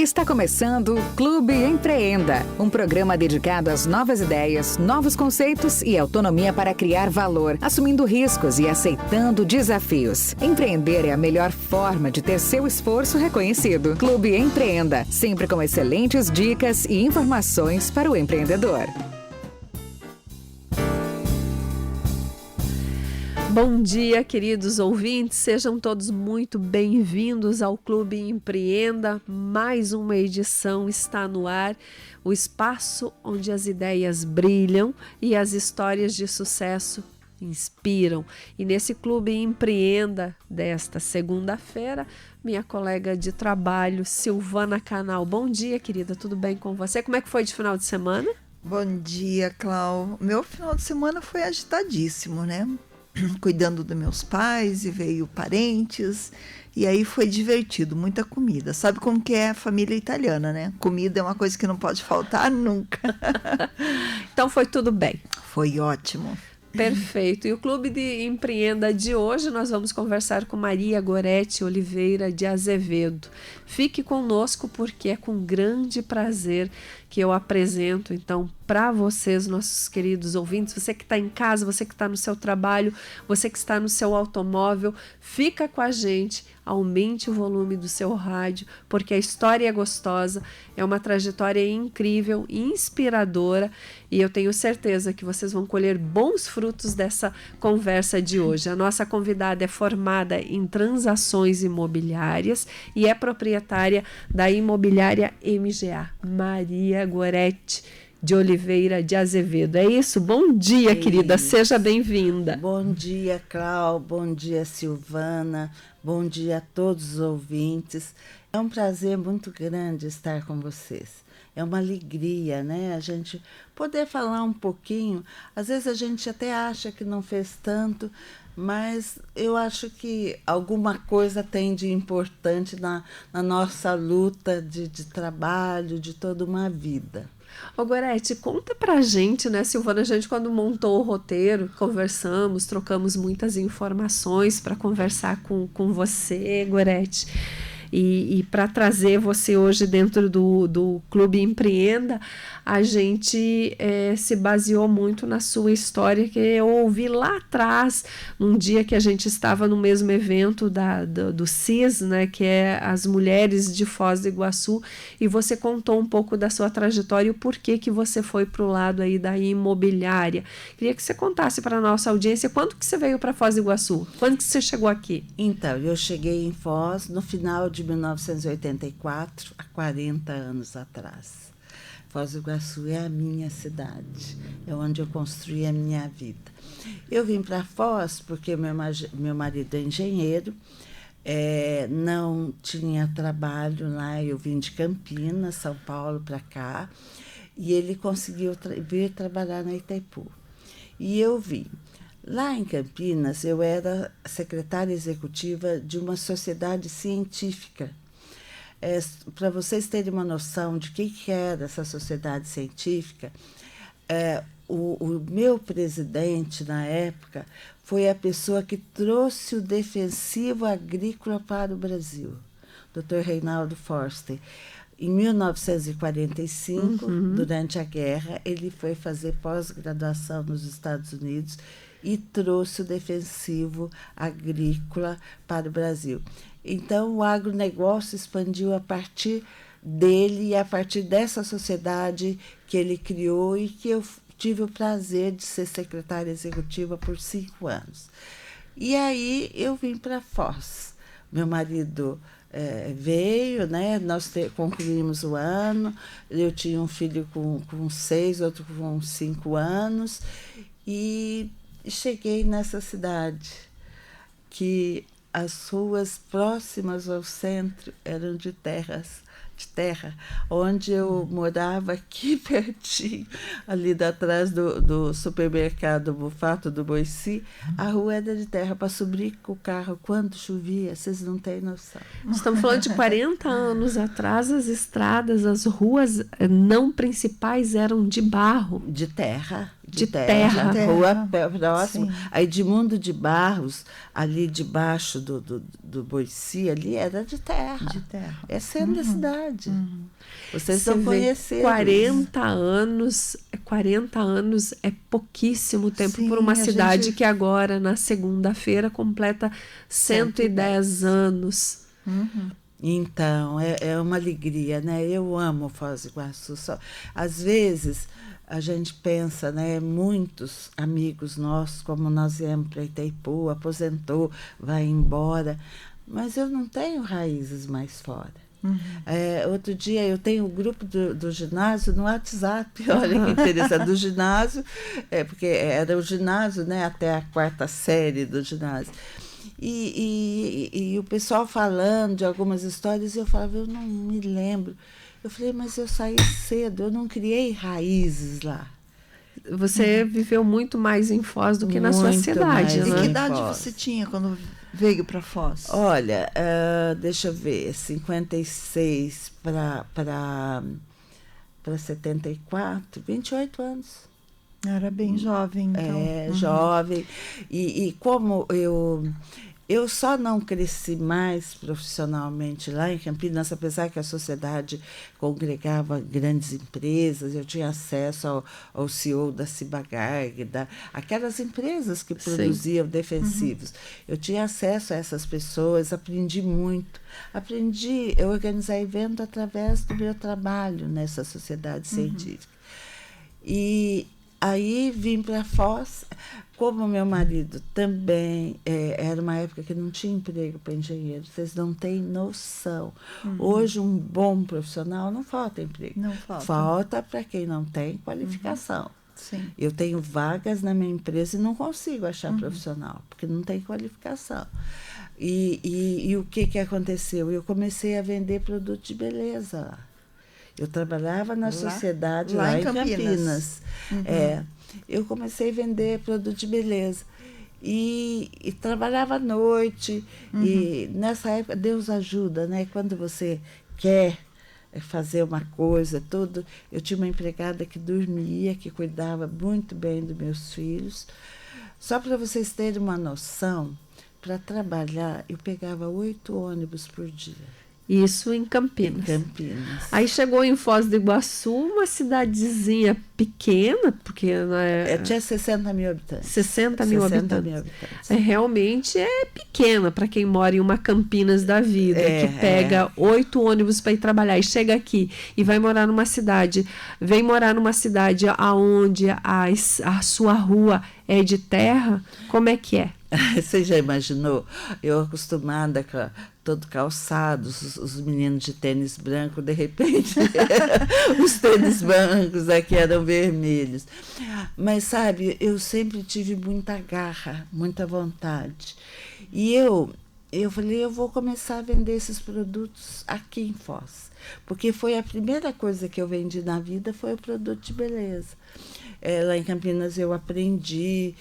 Está começando o Clube Empreenda, um programa dedicado às novas ideias, novos conceitos e autonomia para criar valor, assumindo riscos e aceitando desafios. Empreender é a melhor forma de ter seu esforço reconhecido. Clube Empreenda, sempre com excelentes dicas e informações para o empreendedor. Bom dia, queridos ouvintes, sejam todos muito bem-vindos ao Clube Empreenda. Mais uma edição está no ar, o espaço onde as ideias brilham e as histórias de sucesso inspiram. E nesse Clube Empreenda desta segunda-feira, minha colega de trabalho, Silvana Canal. Bom dia, querida, tudo bem com você? Como é que foi de final de semana? Bom dia, Clau. Meu final de semana foi agitadíssimo, né? Cuidando dos meus pais e veio parentes, e aí foi divertido, muita comida. Sabe como que é a família italiana, né? Comida é uma coisa que não pode faltar nunca. Então foi tudo bem. Foi ótimo. Perfeito. E o Clube de Empreenda de hoje nós vamos conversar com Maria Goretti Oliveira de Azevedo. Fique conosco porque é com grande prazer que eu apresento então para vocês, nossos queridos ouvintes, você que está em casa, você que está no seu trabalho, você que está no seu automóvel, fica com a gente, aumente o volume do seu rádio, porque a história é gostosa, é uma trajetória incrível, inspiradora, e eu tenho certeza que vocês vão colher bons frutos dessa conversa de hoje. A nossa convidada é formada em transações imobiliárias e é proprietária da imobiliária MGA, Maria Goretti de Oliveira de Azevedo. É isso? Bom dia, querida. Seja bem-vinda. Bom dia, Clau. Bom dia, Silvana. Bom dia a todos os ouvintes. É um prazer muito grande estar com vocês. É uma alegria, né? A gente poder falar um pouquinho. Às vezes a gente até acha que não fez tanto, mas eu acho que alguma coisa tem de importante na nossa luta de trabalho, de toda uma vida. Ô Goretti, conta pra gente, né, Silvana, a gente quando montou o roteiro, conversamos, trocamos muitas informações para conversar com você, Goretti. E para trazer você hoje dentro do Clube Empreenda, a gente se baseou muito na sua história, que eu ouvi lá atrás, num dia que a gente estava no mesmo evento do CIS, né, que é as Mulheres de Foz do Iguaçu, e você contou um pouco da sua trajetória e o porquê que você foi para o lado aí da imobiliária. Queria que você contasse para a nossa audiência quando que você veio para Foz do Iguaçu, quando que você chegou aqui? Então, eu cheguei em Foz no final de 1984, há 40 anos atrás. Foz do Iguaçu é a minha cidade, é onde eu construí a minha vida. Eu vim para Foz porque meu marido é engenheiro, não tinha trabalho lá, eu vim de Campinas, São Paulo, para cá, e ele conseguiu vir trabalhar na Itaipu. E eu vim. Lá em Campinas, eu era secretária executiva de uma sociedade científica. Para vocês terem uma noção de que era essa sociedade científica, o meu presidente, na época, foi a pessoa que trouxe o defensivo agrícola para o Brasil, Dr. Reinaldo Forster. Em 1945, durante a guerra, ele foi fazer pós-graduação nos Estados Unidos e trouxe o defensivo agrícola para o Brasil. Então, o agronegócio expandiu a partir dele e a partir dessa sociedade que ele criou e que eu tive o prazer de ser secretária executiva por 5 anos. E aí eu vim para Foz. Meu marido veio, né? Nós concluímos o ano, eu tinha um filho com 6, outro com 5 anos, e cheguei nessa cidade que as ruas próximas ao centro eram de terra, onde eu morava aqui pertinho, ali atrás do supermercado Bufato do Boici, a rua era de terra para subir com o carro quando chovia, vocês não têm noção. Estamos falando de 40 anos atrás, as estradas, as ruas não principais eram de barro. De terra. De terra. Rua próxima. A Edmundo de Barros, ali debaixo do Boici, ali era de terra. De terra. É centro da cidade. cidade. Vocês Você não vê, conheceram. 40 anos é pouquíssimo tempo Sim, por uma a cidade gente- que agora, na segunda-feira, completa 110 anos. Então, é uma alegria, né? Eu amo Foz do Iguaçu. Às vezes, a gente pensa, né? Muitos amigos nossos, como nós viemos para Itaipu, aposentou, vai embora. Mas eu não tenho raízes mais fora. Outro dia eu tenho o grupo do ginásio no WhatsApp, olha que interessante, do ginásio, porque era o ginásio, né, até a 4ª série do ginásio. E o pessoal falando de algumas histórias, eu falava, eu não me lembro. Eu falei, mas eu saí cedo, eu não criei raízes lá. Você viveu muito mais em Foz do que na sua Muito cidade, mais. E né? que Em idade Foz. você tinha quando veio para Foz? Olha, deixa eu ver, 56 para 74, 28 anos. Era bem jovem, então. Jovem. E como eu só não cresci mais profissionalmente lá em Campinas, apesar que a sociedade congregava grandes empresas, eu tinha acesso ao CEO da Ciba-Geigy, aquelas empresas que produziam defensivos. Eu tinha acesso a essas pessoas, aprendi muito. Aprendi a organizar evento através do meu trabalho nessa sociedade científica. E aí vim para Foz, como meu marido também, era uma época que não tinha emprego para engenheiro, vocês não têm noção. Hoje, um bom profissional não falta emprego. Não falta. Falta para quem não tem qualificação. Sim. Eu tenho vagas na minha empresa e não consigo achar profissional, porque não tem qualificação. E o que aconteceu? Eu comecei a vender produto de beleza lá. Eu trabalhava na sociedade lá em Campinas. Eu comecei a vender produto de beleza. E trabalhava à noite. E nessa época, Deus ajuda, né? Quando você quer fazer uma coisa, tudo. Eu tinha uma empregada que dormia, que cuidava muito bem dos meus filhos. Só para vocês terem uma noção, para trabalhar, eu pegava 8 ônibus por dia. Isso em Campinas. Em Campinas. Aí chegou em Foz do Iguaçu, uma cidadezinha pequena, porque tinha 60 mil habitantes. 60 mil habitantes. Realmente é pequena para quem mora em uma Campinas da vida, que pega 8 ônibus para ir trabalhar e chega aqui e vai morar numa cidade, vem morar numa cidade onde a sua rua é de terra, como é que é? Você já imaginou? Eu acostumada com todo calçado, os meninos de tênis branco, de repente, os tênis brancos aqui eram vermelhos. Mas, sabe, eu sempre tive muita garra, muita vontade. E eu falei, eu vou começar a vender esses produtos aqui em Foz. Porque foi a primeira coisa que eu vendi na vida, foi o produto de beleza. Lá em Campinas eu aprendi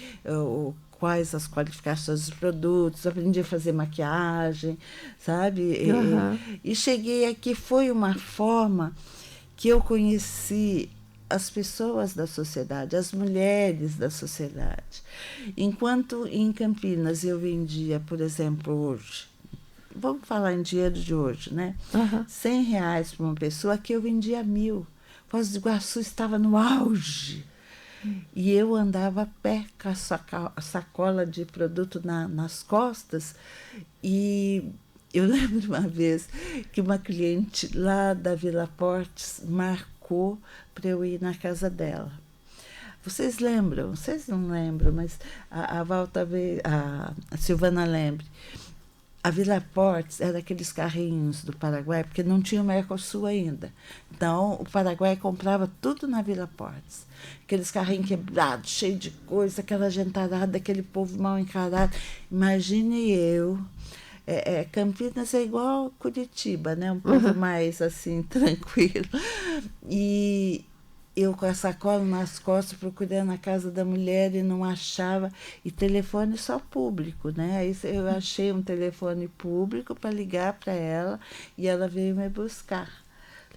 quais as qualificações dos produtos, aprendi a fazer maquiagem, sabe? E cheguei aqui, foi uma forma que eu conheci as pessoas da sociedade, as mulheres da sociedade. Enquanto em Campinas eu vendia, por exemplo, hoje, vamos falar em dinheiro de hoje, né? R$100 para uma pessoa, aqui eu vendia 1.000. Foz do Iguaçu estava no auge. E eu andava a pé com a sacola de produto nas costas. E eu lembro uma vez que uma cliente lá da Vila Portes marcou para eu ir na casa dela. Vocês lembram? Vocês não lembram, mas a Silvana lembra. A Vila Portes era aqueles carrinhos do Paraguai, porque não tinha o Mercosul ainda. Então, o Paraguai comprava tudo na Vila Portes. Aqueles carrinhos quebrados, cheios de coisa, aquela gentarada, aquele povo mal encarado. Imagine eu. Campinas é igual Curitiba, né? Um povo mais, assim, tranquilo. E eu com a sacola nas costas, procurando a casa da mulher e não achava. E telefone só público, né? Aí eu achei um telefone público para ligar para ela e ela veio me buscar.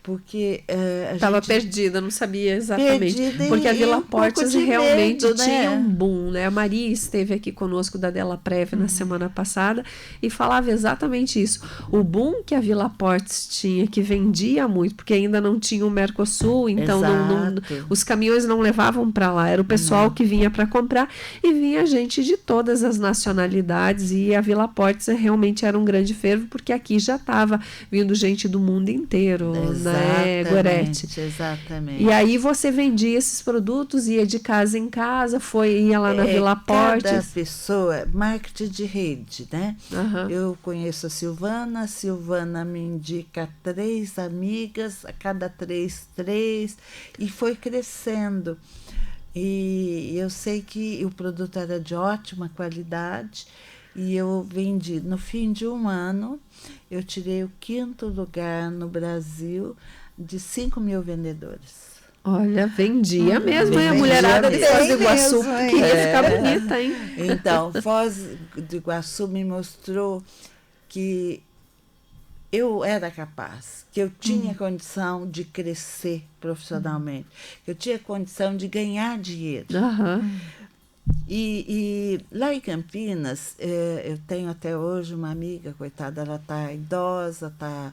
porque a Estava gente... perdida, não sabia exatamente. Perdida porque a Vila um pouco Portes de realmente medo, né? tinha um boom, né? A Maria esteve aqui conosco da Della Preve na semana passada e falava exatamente isso. O boom que a Vila Portes tinha, que vendia muito, porque ainda não tinha o Mercosul, então Exato. os caminhões não levavam para lá. Era o pessoal que vinha para comprar e vinha gente de todas as nacionalidades, e a Vila Portes realmente era um grande fervo, porque aqui já estava vindo gente do mundo inteiro, né, Goretti? Exatamente. E aí você vendia esses produtos, ia de casa em casa, ia lá na Vila Portes. Cada pessoa, marketing de rede, né? Uhum. Eu conheço a Silvana me indica 3 amigas, a cada 3, e foi crescendo. E eu sei que o produto era de ótima qualidade, e eu vendi. No fim de um ano, eu tirei o 5º lugar no Brasil de 5.000 vendedores. Olha, vendia mesmo, hein? A mulherada de Foz do Iguaçu queria ficar bonita, hein? Então, Foz do Iguaçu me mostrou que eu era capaz, que eu tinha condição de crescer profissionalmente, que eu tinha condição de ganhar dinheiro. Uhum. E lá em Campinas, eu tenho até hoje uma amiga, coitada, ela está idosa, está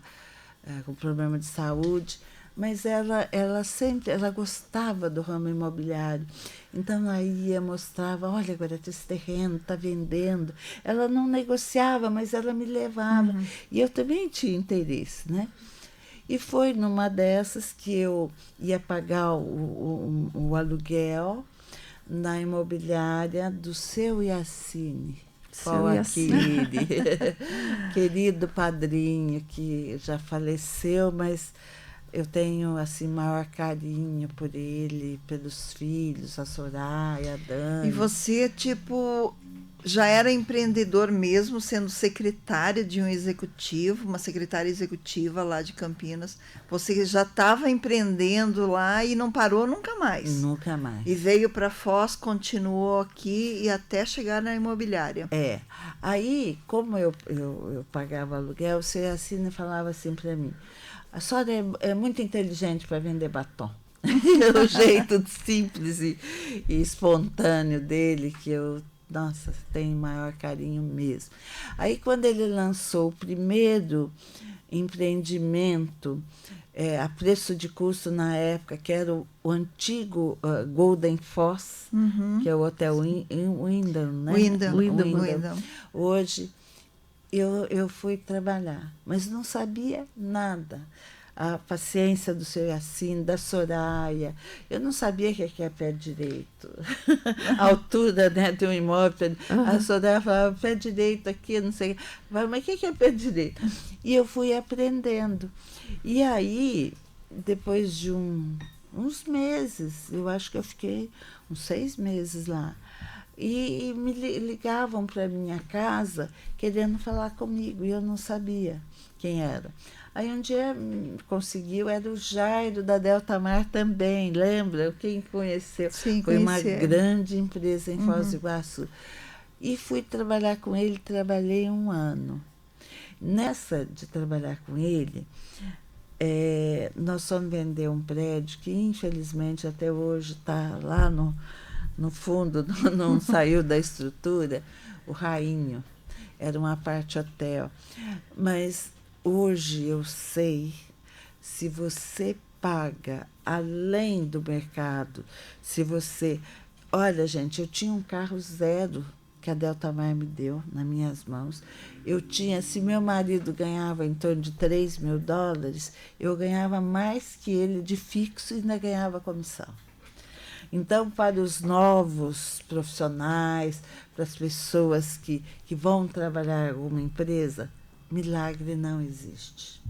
com problema de saúde, mas ela sempre gostava do ramo imobiliário. Então, ela ia, mostrava, olha, agora esse terreno está vendendo. Ela não negociava, mas ela me levava. E eu também tinha interesse, né? E foi numa dessas que eu ia pagar o aluguel na imobiliária do seu Iacine. Querido padrinho, que já faleceu, mas eu tenho assim maior carinho por ele, pelos filhos, a Soraya, a Dani. E você, tipo, já era empreendedor mesmo, sendo secretária de um executivo, uma secretária executiva lá de Campinas. Você já estava empreendendo lá e não parou nunca mais. Nunca mais. E veio para Foz, continuou aqui e até chegar na imobiliária. Aí, como eu pagava aluguel, o seu Iacine falava assim para mim: a senhora é muito inteligente para vender batom. O jeito simples e espontâneo dele, que eu, nossa, tenho maior carinho mesmo. Aí, quando ele lançou o primeiro empreendimento a preço de custo na época, que era o antigo Golden Foss, que é o Hotel Wyndham, né? Wyndham. Hoje, eu fui trabalhar, mas não sabia nada. A paciência do seu Iacine, da Soraya. Eu não sabia o que é pé direito. A altura, né, de um imóvel. A Soraya falava, pé direito aqui, não sei. Mas o que é pé direito? E eu fui aprendendo. E aí, depois de uns meses, eu acho que eu fiquei uns 6 meses lá, e me ligavam para minha casa querendo falar comigo, e eu não sabia quem era. Aí um dia conseguiu, era o Jairo da Delta Mar também, lembra? Quem conheceu? Sim, foi uma conheci. grande empresa em Foz do Iguaçu. E fui trabalhar com ele, trabalhei 1 ano. Nessa de trabalhar com ele, nós fomos vender um prédio que, infelizmente, até hoje está lá no fundo, não saiu da estrutura, o Rainho. Era uma parte hotel. Mas hoje eu sei, se você paga além do mercado, se você... Olha, gente, eu tinha um carro 0 que a Delta Mar me deu nas minhas mãos. Eu tinha, se meu marido ganhava em torno de $3.000, eu ganhava mais que ele de fixo e ainda ganhava comissão. Então, para os novos profissionais, para as pessoas que vão trabalhar em alguma empresa, milagre não existe.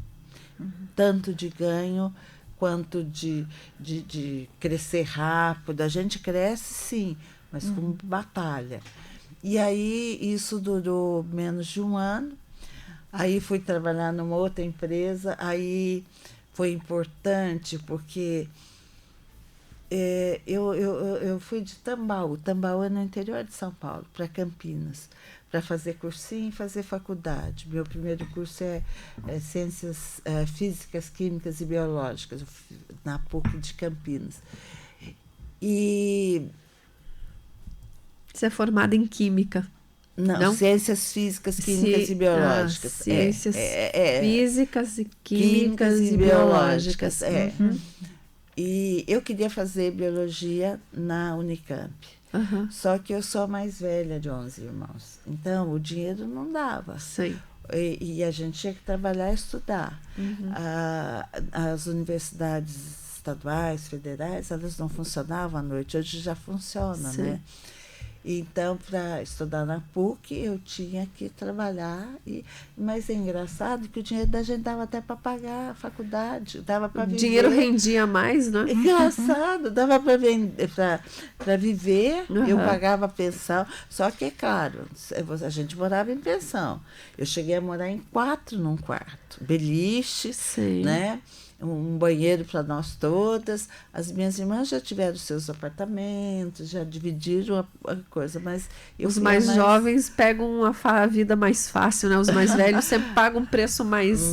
Tanto de ganho quanto de crescer rápido. A gente cresce, sim, mas com batalha. E aí, isso durou menos de 1 ano. Aí fui trabalhar numa outra empresa. Aí foi importante porque Eu fui de Tambaú. Tambaú é no interior de São Paulo, para Campinas, para fazer cursinho e fazer faculdade. Meu primeiro curso é Ciências Físicas, Químicas e Biológicas, na PUC de Campinas. E... Você é formada em Química? Não, Ciências Físicas, Químicas e Biológicas. Ciências Físicas e Químicas e Biológicas. E eu queria fazer Biologia na Unicamp. Só que eu sou a mais velha de 11 irmãos. Então, o dinheiro não dava. Sim. E a gente tinha que trabalhar e estudar. As universidades estaduais, federais, elas não funcionavam à noite. Hoje já funciona, Sim. né? Então, para estudar na PUC, eu tinha que trabalhar. Mas é engraçado que o dinheiro da gente dava até para pagar a faculdade, dava para viver. O dinheiro rendia mais, né? Engraçado, dava para viver, eu pagava pensão. Só que, é claro, a gente morava em pensão. Eu cheguei a morar em 4 num quarto. Beliche, Sim. né? Um banheiro para nós todas. As minhas irmãs já tiveram seus apartamentos, já dividiram a coisa, mas os mais jovens pegam a vida mais fácil, né? Os mais velhos sempre pagam um preço mais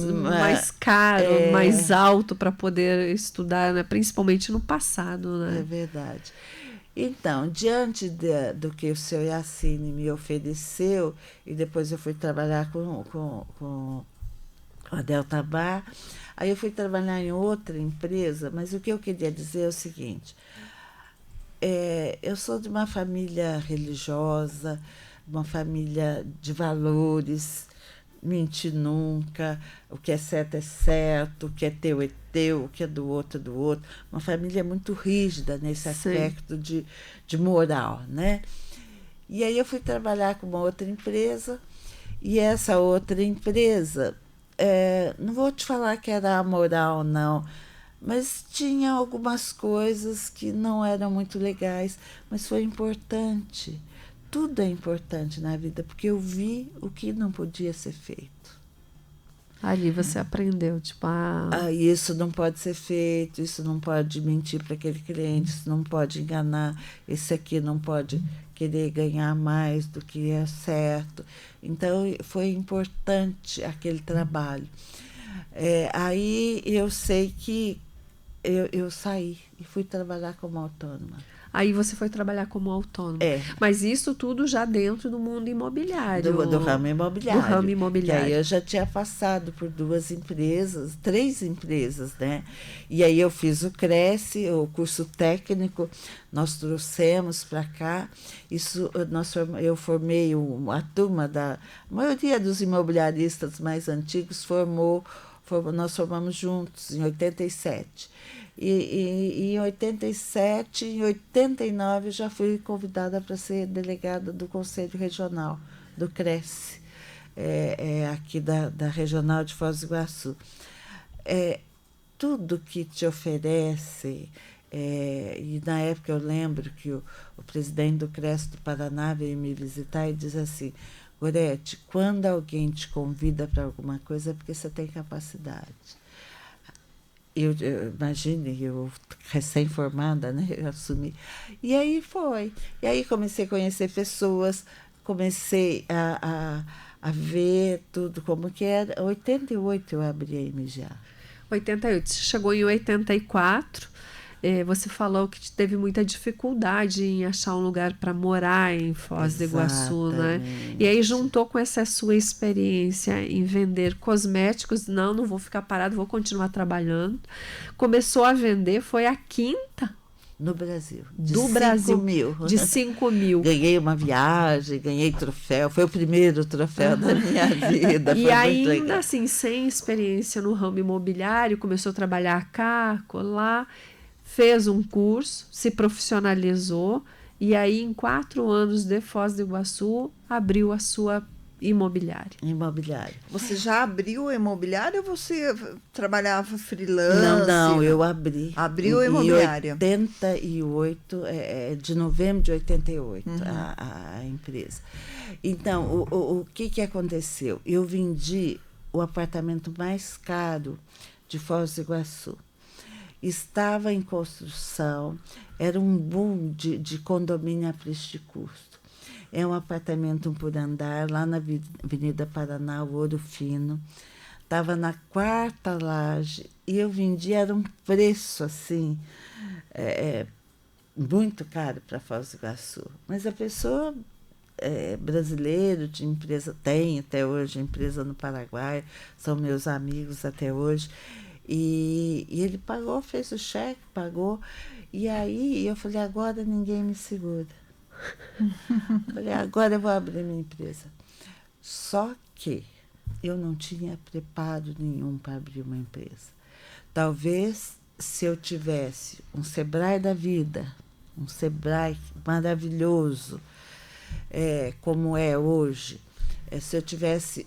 caro, mais alto para poder estudar, né? Principalmente no passado, né? É verdade. Então, diante do que o seu Yassine me ofereceu, e depois eu fui trabalhar com a Delta Bar. Aí eu fui trabalhar em outra empresa, mas o que eu queria dizer é o seguinte: eu sou de uma família religiosa, uma família de valores, mentir nunca, o que é certo, o que é teu, o que é do outro, uma família muito rígida nesse aspecto de moral, né? E aí eu fui trabalhar com uma outra empresa, e essa outra empresa... não vou te falar que era amoral, não, mas tinha algumas coisas que não eram muito legais, mas foi importante. Tudo é importante na vida, porque eu vi o que não podia ser feito. Ali você aprendeu, tipo... isso não pode ser feito, isso não pode mentir para aquele cliente, isso não pode enganar, esse aqui não pode querer ganhar mais do que é certo. Então, foi importante aquele trabalho. Aí eu sei que eu saí e fui trabalhar como autônoma. Aí você foi trabalhar como autônoma. Mas isso tudo já dentro do mundo imobiliário. Do ramo imobiliário. Do ramo imobiliário. E aí eu já tinha passado por 3 empresas, né? E aí eu fiz o Cresce, o curso técnico, nós trouxemos para cá. Eu formei a turma a maioria dos imobiliaristas mais antigos nós formamos juntos em 87. E em 87, em 89, eu já fui convidada para ser delegada do Conselho Regional, do Cresce, aqui da Regional de Foz do Iguaçu. Tudo que te oferece, e na época eu lembro que o presidente do Cresce do Paraná veio me visitar e diz assim: Gorete, quando alguém te convida para alguma coisa é porque você tem capacidade. Imagine, eu recém-formada, né? Eu assumi. E aí foi. E aí comecei a conhecer pessoas, comecei a ver tudo como que era. Em 88 eu abri a MGA. 88. Você chegou em 84. Você falou que teve muita dificuldade em achar um lugar para morar em Foz do Iguaçu, né? E aí juntou com essa sua experiência em vender cosméticos. Não vou ficar parado, vou continuar trabalhando. Começou a vender, foi a quinta? No Brasil. Brasil. 5 mil. De 5 mil. Ganhei uma viagem, ganhei troféu. Foi o primeiro troféu da minha vida. E ainda assim, sem experiência no ramo imobiliário, começou a trabalhar cá, colar. Fez um curso, se profissionalizou e aí em 4 anos de Foz do Iguaçu abriu a sua imobiliária. Você já abriu a imobiliária ou você trabalhava freelance? Não, eu abri. Abriu a imobiliária. Em 88, de novembro de 88, a empresa. Então, o que aconteceu? Eu vendi o apartamento mais caro de Foz do Iguaçu. estava em construção, era um boom de condomínio a preço de custo. É um apartamento por andar, lá na Avenida Paraná, o Ouro Fino. Estava na 4ª laje e eu vendia, era um preço assim, muito caro para Foz do Iguaçu. Mas a pessoa brasileiro, de empresa, tem até hoje empresa no Paraguai, são meus amigos até hoje. E ele pagou, fez o cheque, pagou. E aí eu falei, agora ninguém me segura. Falei, agora eu vou abrir minha empresa. Só que eu não tinha preparo nenhum para abrir uma empresa. Talvez se eu tivesse um Sebrae da vida, um Sebrae maravilhoso, como é hoje, se eu tivesse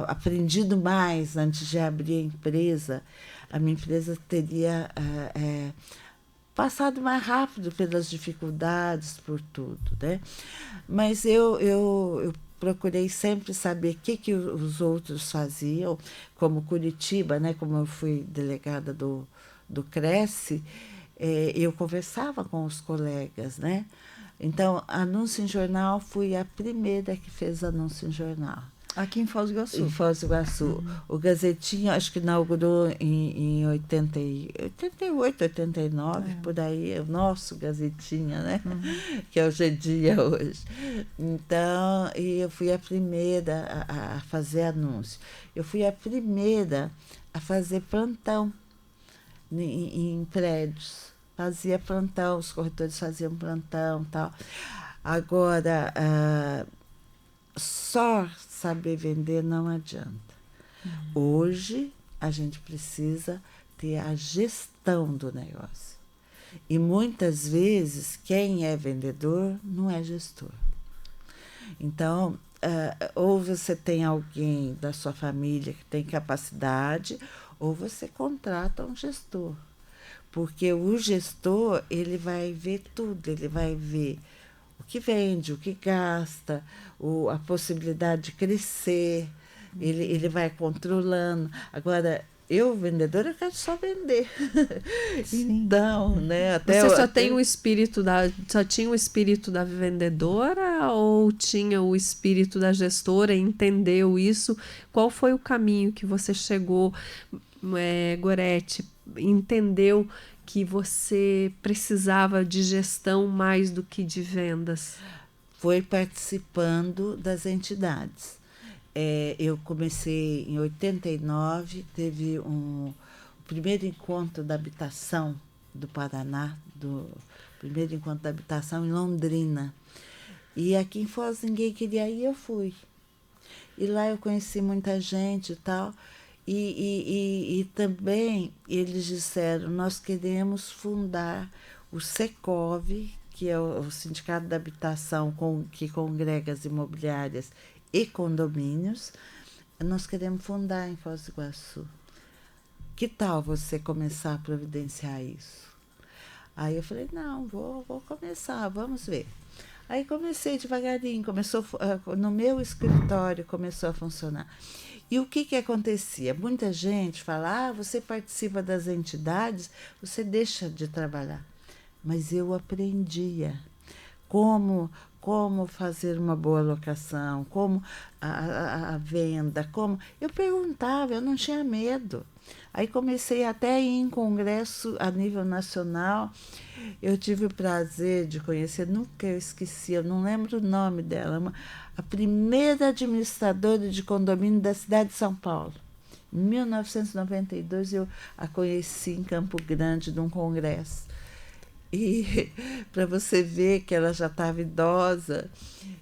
aprendido mais antes de abrir a empresa, a minha empresa teria passado mais rápido pelas dificuldades, por tudo, né? Mas eu procurei sempre saber o que os outros faziam, como Curitiba, né? Como eu fui delegada do Cresce, eu conversava com os colegas, né? Então, anúncio em jornal, fui a primeira que fez anúncio em jornal. Aqui em Foz do Iguaçu. Em Foz do Iguaçu. O Gazetinho, acho que inaugurou em 88, 89, por aí, o nosso Gazetinha, né? Que é hoje em dia hoje. Então, eu fui a primeira a fazer anúncio. Eu fui a primeira a fazer plantão em prédios. Fazia plantão, os corretores faziam plantão e tal. Agora, só saber vender não adianta. Hoje, a gente precisa ter a gestão do negócio. E muitas vezes, quem é vendedor não é gestor. Então, ou você tem alguém da sua família que tem capacidade, ou você contrata um gestor. Porque o gestor, ele vai ver tudo, ele vai ver o que vende, o que gasta, a possibilidade de crescer, ele vai controlando. Agora, eu, vendedora, eu quero só vender. Então, né? Até você só tinha o espírito da vendedora ou tinha o espírito da gestora e entendeu isso? Qual foi o caminho que você chegou, Gorete, entendeu que você precisava de gestão mais do que de vendas? Foi participando das entidades. Eu comecei em 89, teve o primeiro encontro da habitação do Paraná, primeiro encontro da habitação em Londrina. E aqui em Foz ninguém queria ir, eu fui. E lá eu conheci muita gente e tal. E também eles disseram, nós queremos fundar o Secov, que é o Sindicato da Habitação, que congrega as imobiliárias e condomínios. Nós queremos fundar em Foz do Iguaçu. Que tal você começar a providenciar isso? Aí eu falei, não, vou começar, vamos ver. Aí comecei devagarinho, no meu escritório começou a funcionar. E o que acontecia? Muita gente fala, você participa das entidades, você deixa de trabalhar. Mas eu aprendia como fazer uma boa locação, como a venda, como... Eu perguntava, eu não tinha medo. Aí comecei até a ir em congresso a nível nacional. Eu tive o prazer de conhecer, nunca eu esqueci, eu não lembro o nome dela, a primeira administradora de condomínio da cidade de São Paulo. Em 1992 eu a conheci em Campo Grande, num congresso. E para você ver que ela já estava idosa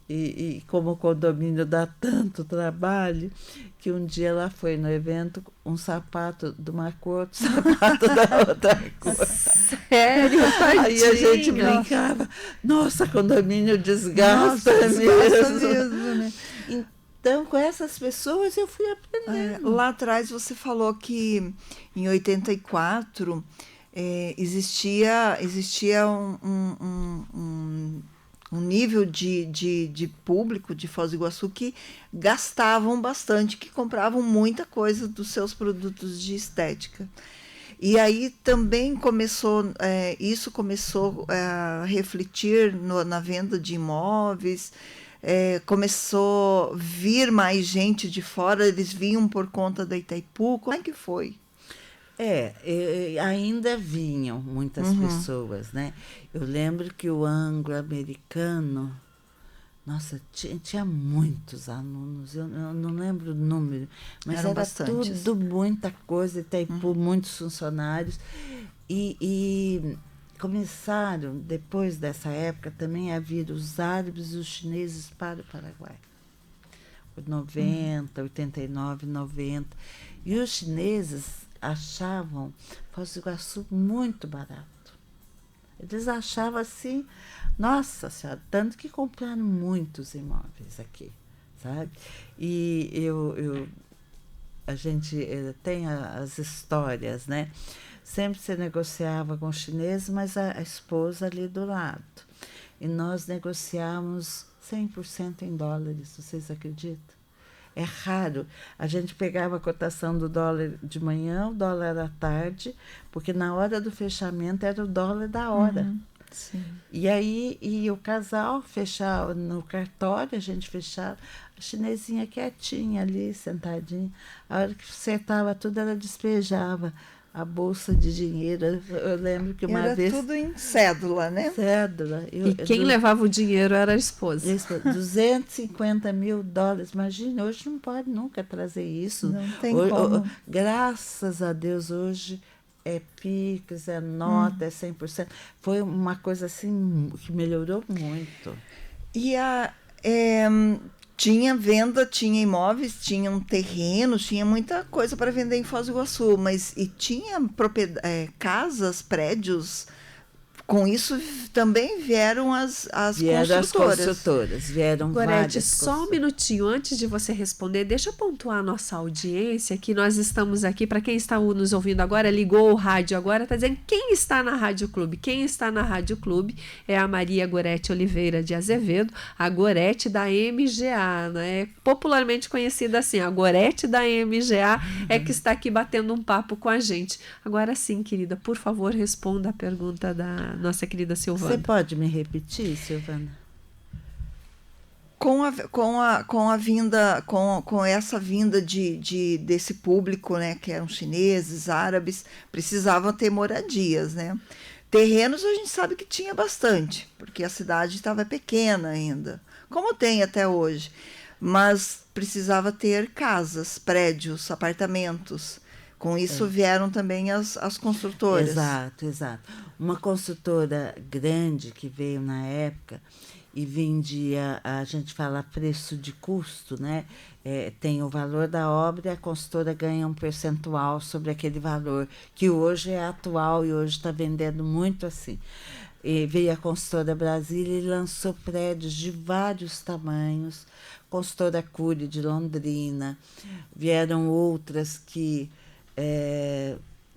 e como o condomínio dá tanto trabalho, que um dia ela foi no evento, um sapato de uma cor, outro sapato da outra cor. Sério? Aí a gente brincava, nossa, condomínio desgasta mesmo. Né? Então, com essas pessoas eu fui aprendendo. Lá atrás você falou que em 84... existia um nível de público de Foz do Iguaçu que gastavam bastante, que compravam muita coisa dos seus produtos de estética. E aí também isso começou a refletir na venda de imóveis, começou a vir mais gente de fora, eles vinham por conta da Itaipu. Como é que foi? Ainda vinham muitas pessoas, né? Eu lembro que o anglo-americano, nossa, tinha muitos alunos, eu não lembro o número, mas Eram era bastantes. tudo muita coisa, Itaipu, muitos funcionários. E começaram, depois dessa época, também a vir os árabes e os chineses para o Paraguai. 90, 89, 90. E os chineses achavam Foz do Iguaçu muito barato. Eles achavam assim, nossa senhora, tanto que compraram muitos imóveis aqui, sabe? E a gente tem as histórias, né? Sempre se negociava com o chinês, mas a esposa ali do lado. E nós negociamos 100% em dólares, vocês acreditam? É raro. A gente pegava a cotação do dólar de manhã, o dólar à tarde, porque na hora do fechamento era o dólar da hora. Sim. E aí o casal fechava no cartório, a gente fechava, a chinesinha quietinha ali, sentadinha. A hora que acertava tudo, ela despejava a bolsa de dinheiro. Eu lembro que uma vez... Era tudo em cédula, né? Cédula. E quem levava o dinheiro era a esposa. $250 mil. Imagina, hoje não pode nunca trazer isso. Não tem como. Graças a Deus, hoje é Pix, é nota, é 100%. Foi uma coisa assim que melhorou muito. E tinha venda, tinha imóveis, tinham terrenos, tinha muita coisa para vender em Foz do Iguaçu, mas tinha casas, prédios. Com isso também vieram as construtoras. Vieram Gorete, várias só um minutinho antes de você responder, deixa eu pontuar a nossa audiência, que nós estamos aqui, para quem está nos ouvindo agora, ligou o rádio agora, está dizendo quem está na Rádio Clube. Quem está na Rádio Clube é a Maria Gorete Oliveira de Azevedo, a Gorete da MGA, né? Popularmente conhecida assim, a Gorete da MGA é que está aqui batendo um papo com a gente. Agora sim, querida, por favor, responda a pergunta da nossa querida Silvana. Você pode me repetir, Silvana? Com essa vinda desse público, né, que eram chineses, árabes, precisavam ter moradias, né? Terrenos a gente sabe que tinha bastante, porque a cidade estava pequena ainda, como tem até hoje, mas precisava ter casas, prédios, apartamentos. Com isso vieram também as construtoras. Exato. Uma construtora grande que veio na época e vendia, a gente fala preço de custo, né? Tem o valor da obra e a consultora ganha um percentual sobre aquele valor, que hoje é atual e hoje está vendendo muito assim. E veio a consultora Brasília e lançou prédios de vários tamanhos, consultora Cury de Londrina, vieram outras que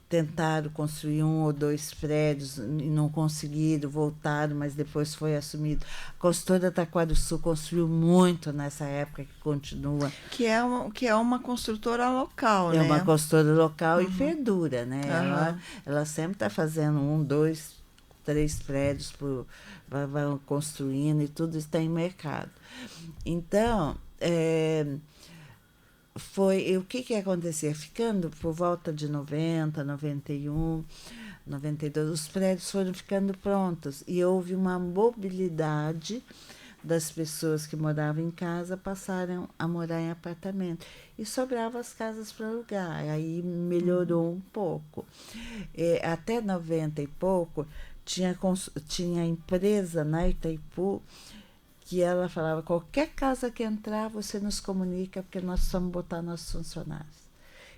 tentaram construir 1 ou 2 prédios e não conseguiram, voltaram, mas depois foi assumido. A consultora Taquarussu construiu muito nessa época, que continua. Que é uma construtora local, né? É uma construtora local e perdura, né? Ela sempre está fazendo 1, 2, 3 prédios, vai construindo e tudo está em mercado. Então, o que acontecia? Ficando por volta de 90, 91, 92, os prédios foram ficando prontos e houve uma mobilidade das pessoas que moravam em casa, passaram a morar em apartamento e sobravam as casas para alugar, aí melhorou um pouco. Até 90 e pouco, tinha empresa na Itaipu que ela falava, qualquer casa que entrar, você nos comunica, porque nós precisamos botar nossos funcionários.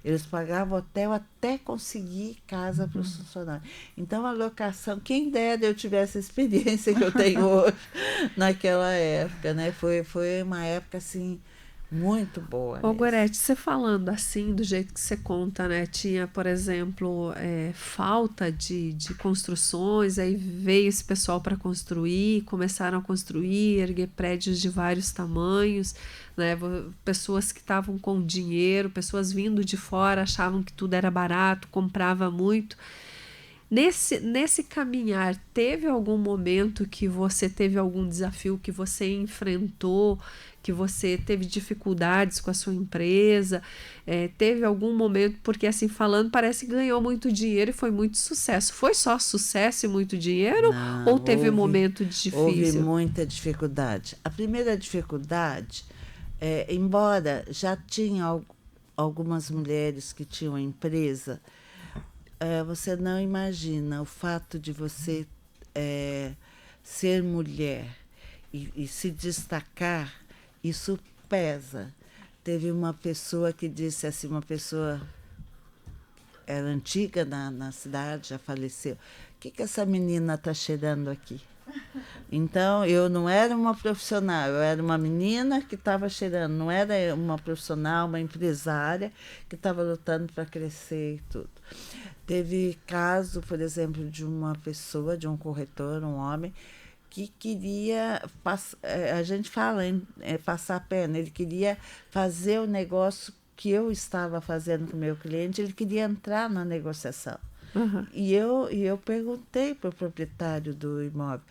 Eles pagavam hotel até conseguir casa para os funcionários. Então, a locação, quem dera eu tivesse a experiência que eu tenho hoje naquela época, né? Foi uma época, assim, muito boa. Ô, Gorete, você falando assim, do jeito que você conta, né? Tinha, por exemplo, falta de construções, aí veio esse pessoal para construir, começaram a construir, erguer prédios de vários tamanhos, né? Pessoas que estavam com dinheiro, pessoas vindo de fora, achavam que tudo era barato, comprava muito. Nesse caminhar, teve algum momento que você teve algum desafio que você enfrentou, que você teve dificuldades com a sua empresa? Teve algum momento, porque assim falando, parece que ganhou muito dinheiro e foi muito sucesso. Foi só sucesso e muito dinheiro? Não, Ou teve um momento difícil? Houve muita dificuldade. A primeira dificuldade, embora já tinha algumas mulheres que tinham empresa, você não imagina o fato de você ser mulher e se destacar, isso pesa. Teve uma pessoa que disse assim, uma pessoa era antiga na cidade, já faleceu. O que essa menina está cheirando aqui? Então, eu não era uma profissional, eu era uma menina que estava cheirando, não era uma profissional, uma empresária que estava lutando para crescer e tudo. Teve caso, por exemplo, de uma pessoa, de um corretor, um homem, que queria, a gente fala em passar a perna, ele queria fazer o negócio que eu estava fazendo com o meu cliente, ele queria entrar na negociação. Uhum. E eu perguntei para o proprietário do imóvel,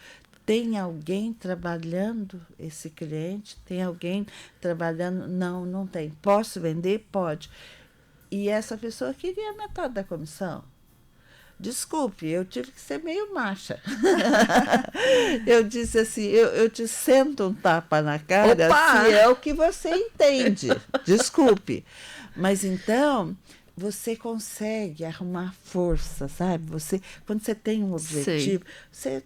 tem alguém trabalhando esse cliente? Tem alguém trabalhando? Não, não tem. Posso vender? Pode. E essa pessoa queria metade da comissão. Desculpe, eu tive que ser meio macha. Eu disse assim, eu te sento um tapa na cara, Opa! se é o que você entende. Desculpe. Mas então, você consegue arrumar força, sabe? Quando você tem um objetivo, você...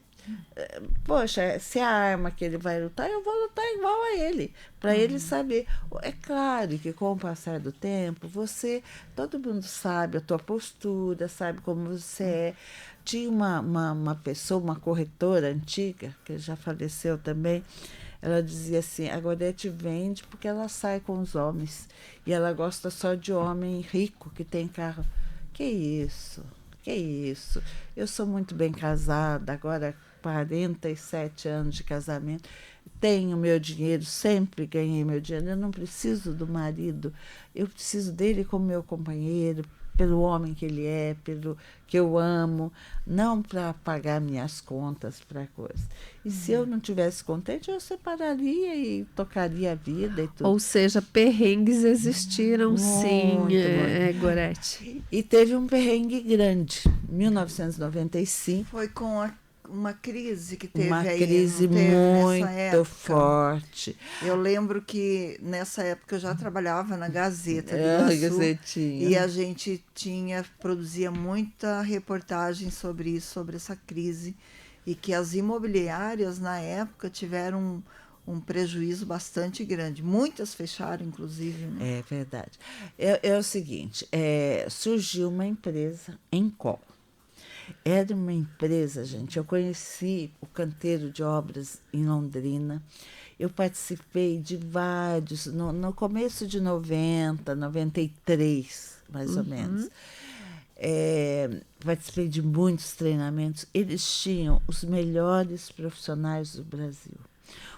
Poxa, se a arma que ele vai lutar, eu vou lutar igual a ele, para ele saber. É claro que com o passar do tempo, todo mundo sabe a tua postura, sabe como você é. Tinha uma pessoa, uma corretora antiga, que já faleceu também, ela dizia assim, a Gorete vende porque ela sai com os homens, e ela gosta só de homem rico, que tem carro. Que isso? Eu sou muito bem casada, agora 47 anos de casamento, tenho meu dinheiro, sempre ganhei meu dinheiro, eu não preciso do marido, eu preciso dele como meu companheiro, pelo homem que ele é, pelo que eu amo, não para pagar minhas contas, para coisa. E se eu não tivesse contente, eu separaria e tocaria a vida e tudo. Ou seja, perrengues existiram, sim, Gorete. E teve um perrengue grande, 1995. Foi com uma crise que teve uma aí. Crise muito forte. Eu lembro que nessa época eu já trabalhava na Gazeta do Iguaçu, Gazetinha. E a gente produzia muita reportagem sobre isso, sobre essa crise, e que as imobiliárias na época tiveram um prejuízo bastante grande. Muitas fecharam, inclusive. Né? É verdade. É o seguinte, surgiu uma empresa em Col. Era uma empresa, gente, eu conheci o canteiro de obras em Londrina, eu participei de vários, no começo de 93, mais ou menos. Participei de muitos treinamentos, eles tinham os melhores profissionais do Brasil,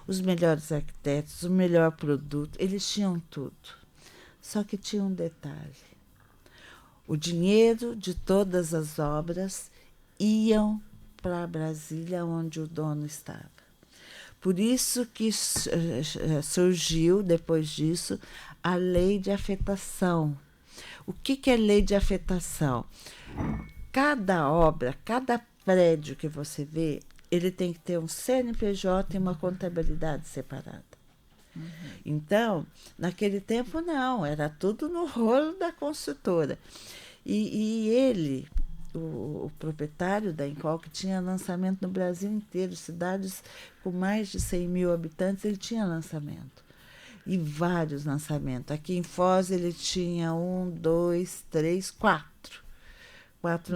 os melhores arquitetos, o melhor produto, eles tinham tudo. Só que tinha um detalhe, o dinheiro de todas as obras iam para Brasília, onde o dono estava. Por isso que surgiu, depois disso, a lei de afetação. O que é lei de afetação? Cada obra, cada prédio que você vê, ele tem que ter um CNPJ e uma contabilidade separada. Então, naquele tempo não, era tudo no rolo da construtora. E ele, o proprietário da Encol, que tinha lançamento no Brasil inteiro, cidades com mais de 100 mil habitantes, ele tinha lançamento. E vários lançamentos. Aqui em Foz ele tinha 4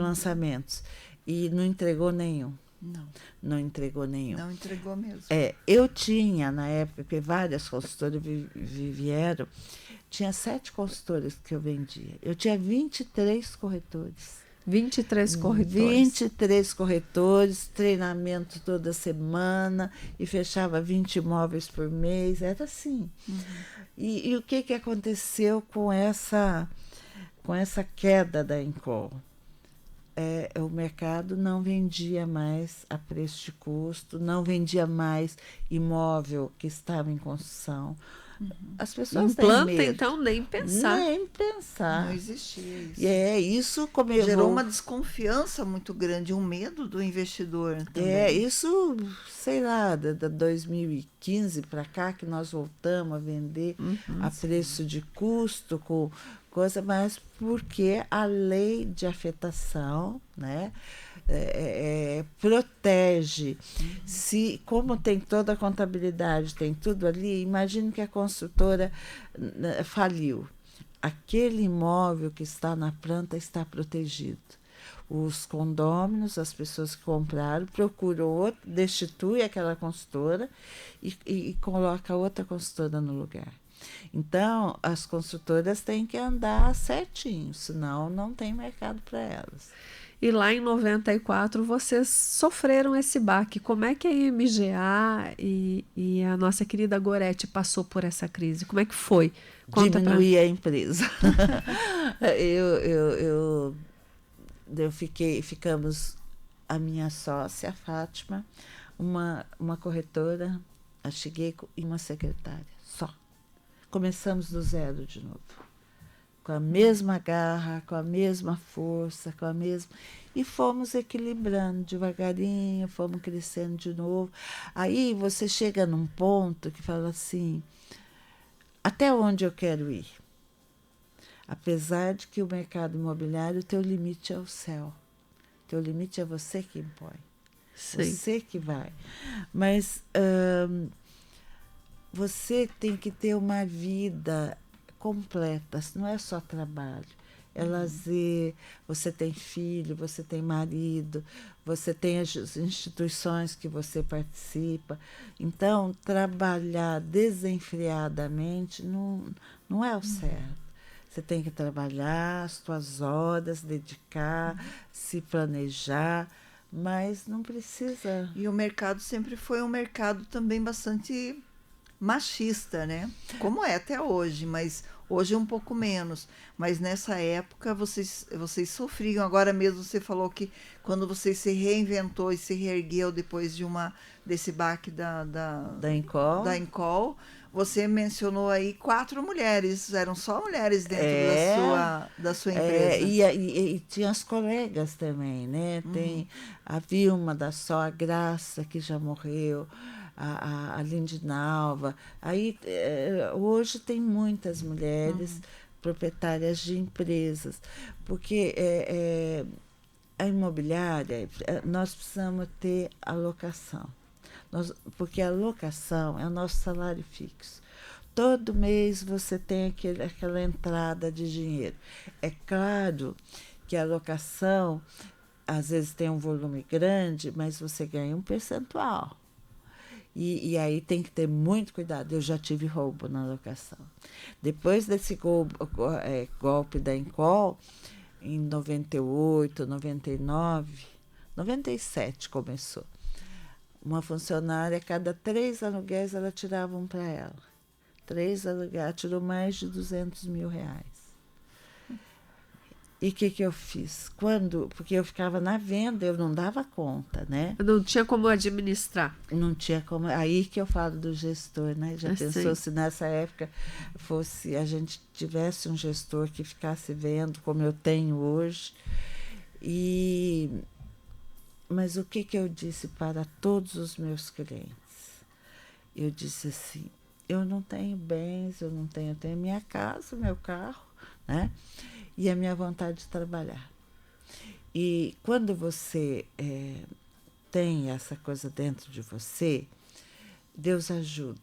lançamentos. E não entregou nenhum. Não entregou nenhum. Não entregou mesmo. Eu tinha, na época, que várias consultoras vieram, tinha 7 consultoras que eu vendia. Eu tinha 23 corretores. 23 corretores. 23 corretores, treinamento toda semana, e fechava 20 imóveis por mês, era assim. E o que aconteceu com essa queda da Encol? O mercado não vendia mais a preço de custo, não vendia mais imóvel que estava em construção. As pessoas têm Planta, medo. então, nem pensar. Nem pensar. Não existia isso. E isso como eu gerou vou... uma desconfiança muito grande, um medo do investidor também. Isso, sei lá, da 2015 para cá, que nós voltamos a vender a preço de custo, com coisa, mas porque a lei de afetação, né, protege. Como tem toda a contabilidade, tem tudo ali, imagine que a construtora faliu. Aquele imóvel que está na planta está protegido. Os condôminos, as pessoas que compraram, procuram outro, destitui aquela consultora e coloca outra consultora no lugar. Então, as construtoras têm que andar certinho, senão não tem mercado para elas. E lá em 94 vocês sofreram esse baque. Como é que a IMGA e a nossa querida Gorete passou por essa crise? Como é que foi? Conta Diminuir a empresa. Ficamos a minha sócia, a Fátima, uma corretora, a cheguei e uma secretária, só. Começamos do zero de novo. Com a mesma garra, com a mesma força, e fomos equilibrando devagarinho, fomos crescendo de novo. Aí você chega num ponto que fala assim, até onde eu quero ir? Apesar de que o mercado imobiliário, o teu limite é o céu. O teu limite é você que impõe. Sim. Você que vai. Mas você tem que ter uma vida completa, não é só trabalho, é lazer, você tem filho, você tem marido, você tem as instituições que você participa. Então, trabalhar desenfreadamente não é o certo. Você tem que trabalhar as suas horas, dedicar, se planejar, mas não precisa... E o mercado sempre foi um mercado também bastante machista, né? Como é até hoje, mas hoje é um pouco menos. Mas nessa época vocês sofriam. Agora mesmo você falou que quando você se reinventou e se reergueu depois desse baque da Encol, você mencionou aí 4 mulheres. Eram só mulheres dentro da sua empresa. E tinha as colegas também, né? Tem a Vilma da Só, a Graça, que já morreu, a Lindinalva. Aí, hoje tem muitas mulheres proprietárias de empresas, porque a imobiliária, nós precisamos ter alocação. Porque a locação é o nosso salário fixo. Todo mês você tem aquela entrada de dinheiro. É claro que a locação, às vezes, tem um volume grande, mas você ganha um percentual. E aí tem que ter muito cuidado. Eu já tive roubo na locação. Depois desse golpe da Encol, em 98, 99, 97 começou. Uma funcionária, a cada 3 aluguéis, ela tirava um para ela. 3 aluguéis, tirou mais de R$200 mil. E o que eu fiz? Porque eu ficava na venda, eu não dava conta, né? Não tinha como administrar. Não tinha como. Aí que eu falo do gestor, né? Já pensou se nessa época a gente tivesse um gestor que ficasse vendo como eu tenho hoje? Mas o que eu disse para todos os meus clientes? Eu disse assim, eu não tenho bens, eu tenho minha casa, meu carro, né? E a minha vontade de trabalhar. E quando você tem essa coisa dentro de você, Deus ajuda.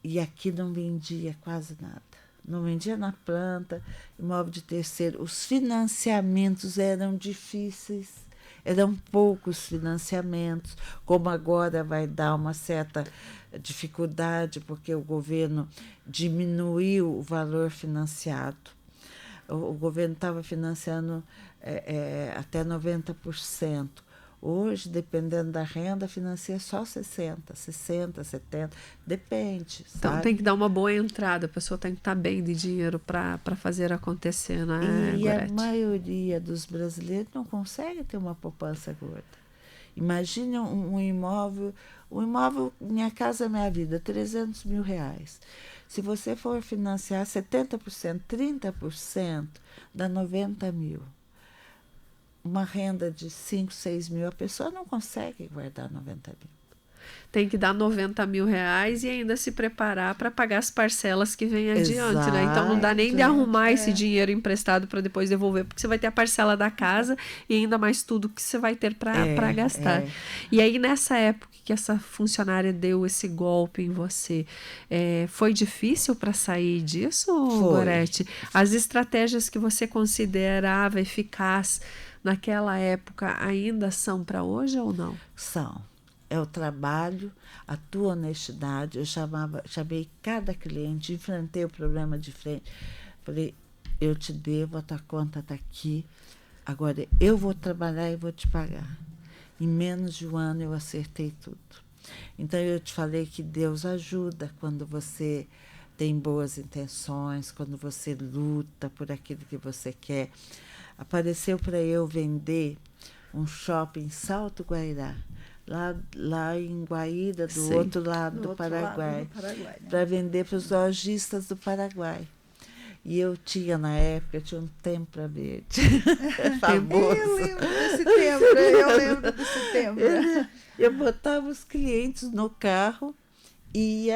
E aqui não vendia quase nada. Não vendia na planta, imóvel de terceiro. Os financiamentos eram difíceis. eram poucos financiamentos, como agora vai dar uma certa dificuldade, porque o governo diminuiu o valor financiado. O governo estava financiando até 90%. Hoje, dependendo da renda, financia só 60%, 70%, depende. Então sabe? tem que dar uma boa entrada, a pessoa tem que estar bem de dinheiro para fazer acontecer, né, E a Gorete? maioria dos brasileiros não consegue ter uma poupança gorda. Imagine um imóvel, Minha Casa Minha Vida, 300 mil reais. Se você for financiar 70%, 30%, dá 90 mil. Uma renda de 5, 6 mil, a pessoa não consegue guardar 90 mil. Tem que dar 90 mil reais e ainda se preparar para pagar as parcelas que vêm adiante, né? Então não dá nem de arrumar esse dinheiro emprestado para depois devolver, porque você vai ter a parcela da casa e ainda mais tudo que você vai ter para gastar. E aí, nessa época que essa funcionária deu esse golpe em você, foi difícil para sair disso, Gorete? As estratégias que você considerava eficaz naquela época ainda são para hoje ou não? São. É o trabalho, a tua honestidade. Eu chamei cada cliente, enfrentei o problema de frente. Falei, eu te devo, a tua conta está aqui. Agora, eu vou trabalhar e vou te pagar. Em menos de um ano eu acertei tudo. Então, eu te falei que Deus ajuda quando você tem boas intenções, quando você luta por aquilo que você quer. Apareceu para eu vender um shopping em Salto Guairá, lá em Guaíra, do outro lado do Paraguai, né? Para vender para os lojistas do Paraguai. E eu tinha, na época, um Tempra verde. Famoso. Eu lembro desse Tempra. Eu botava os clientes no carro e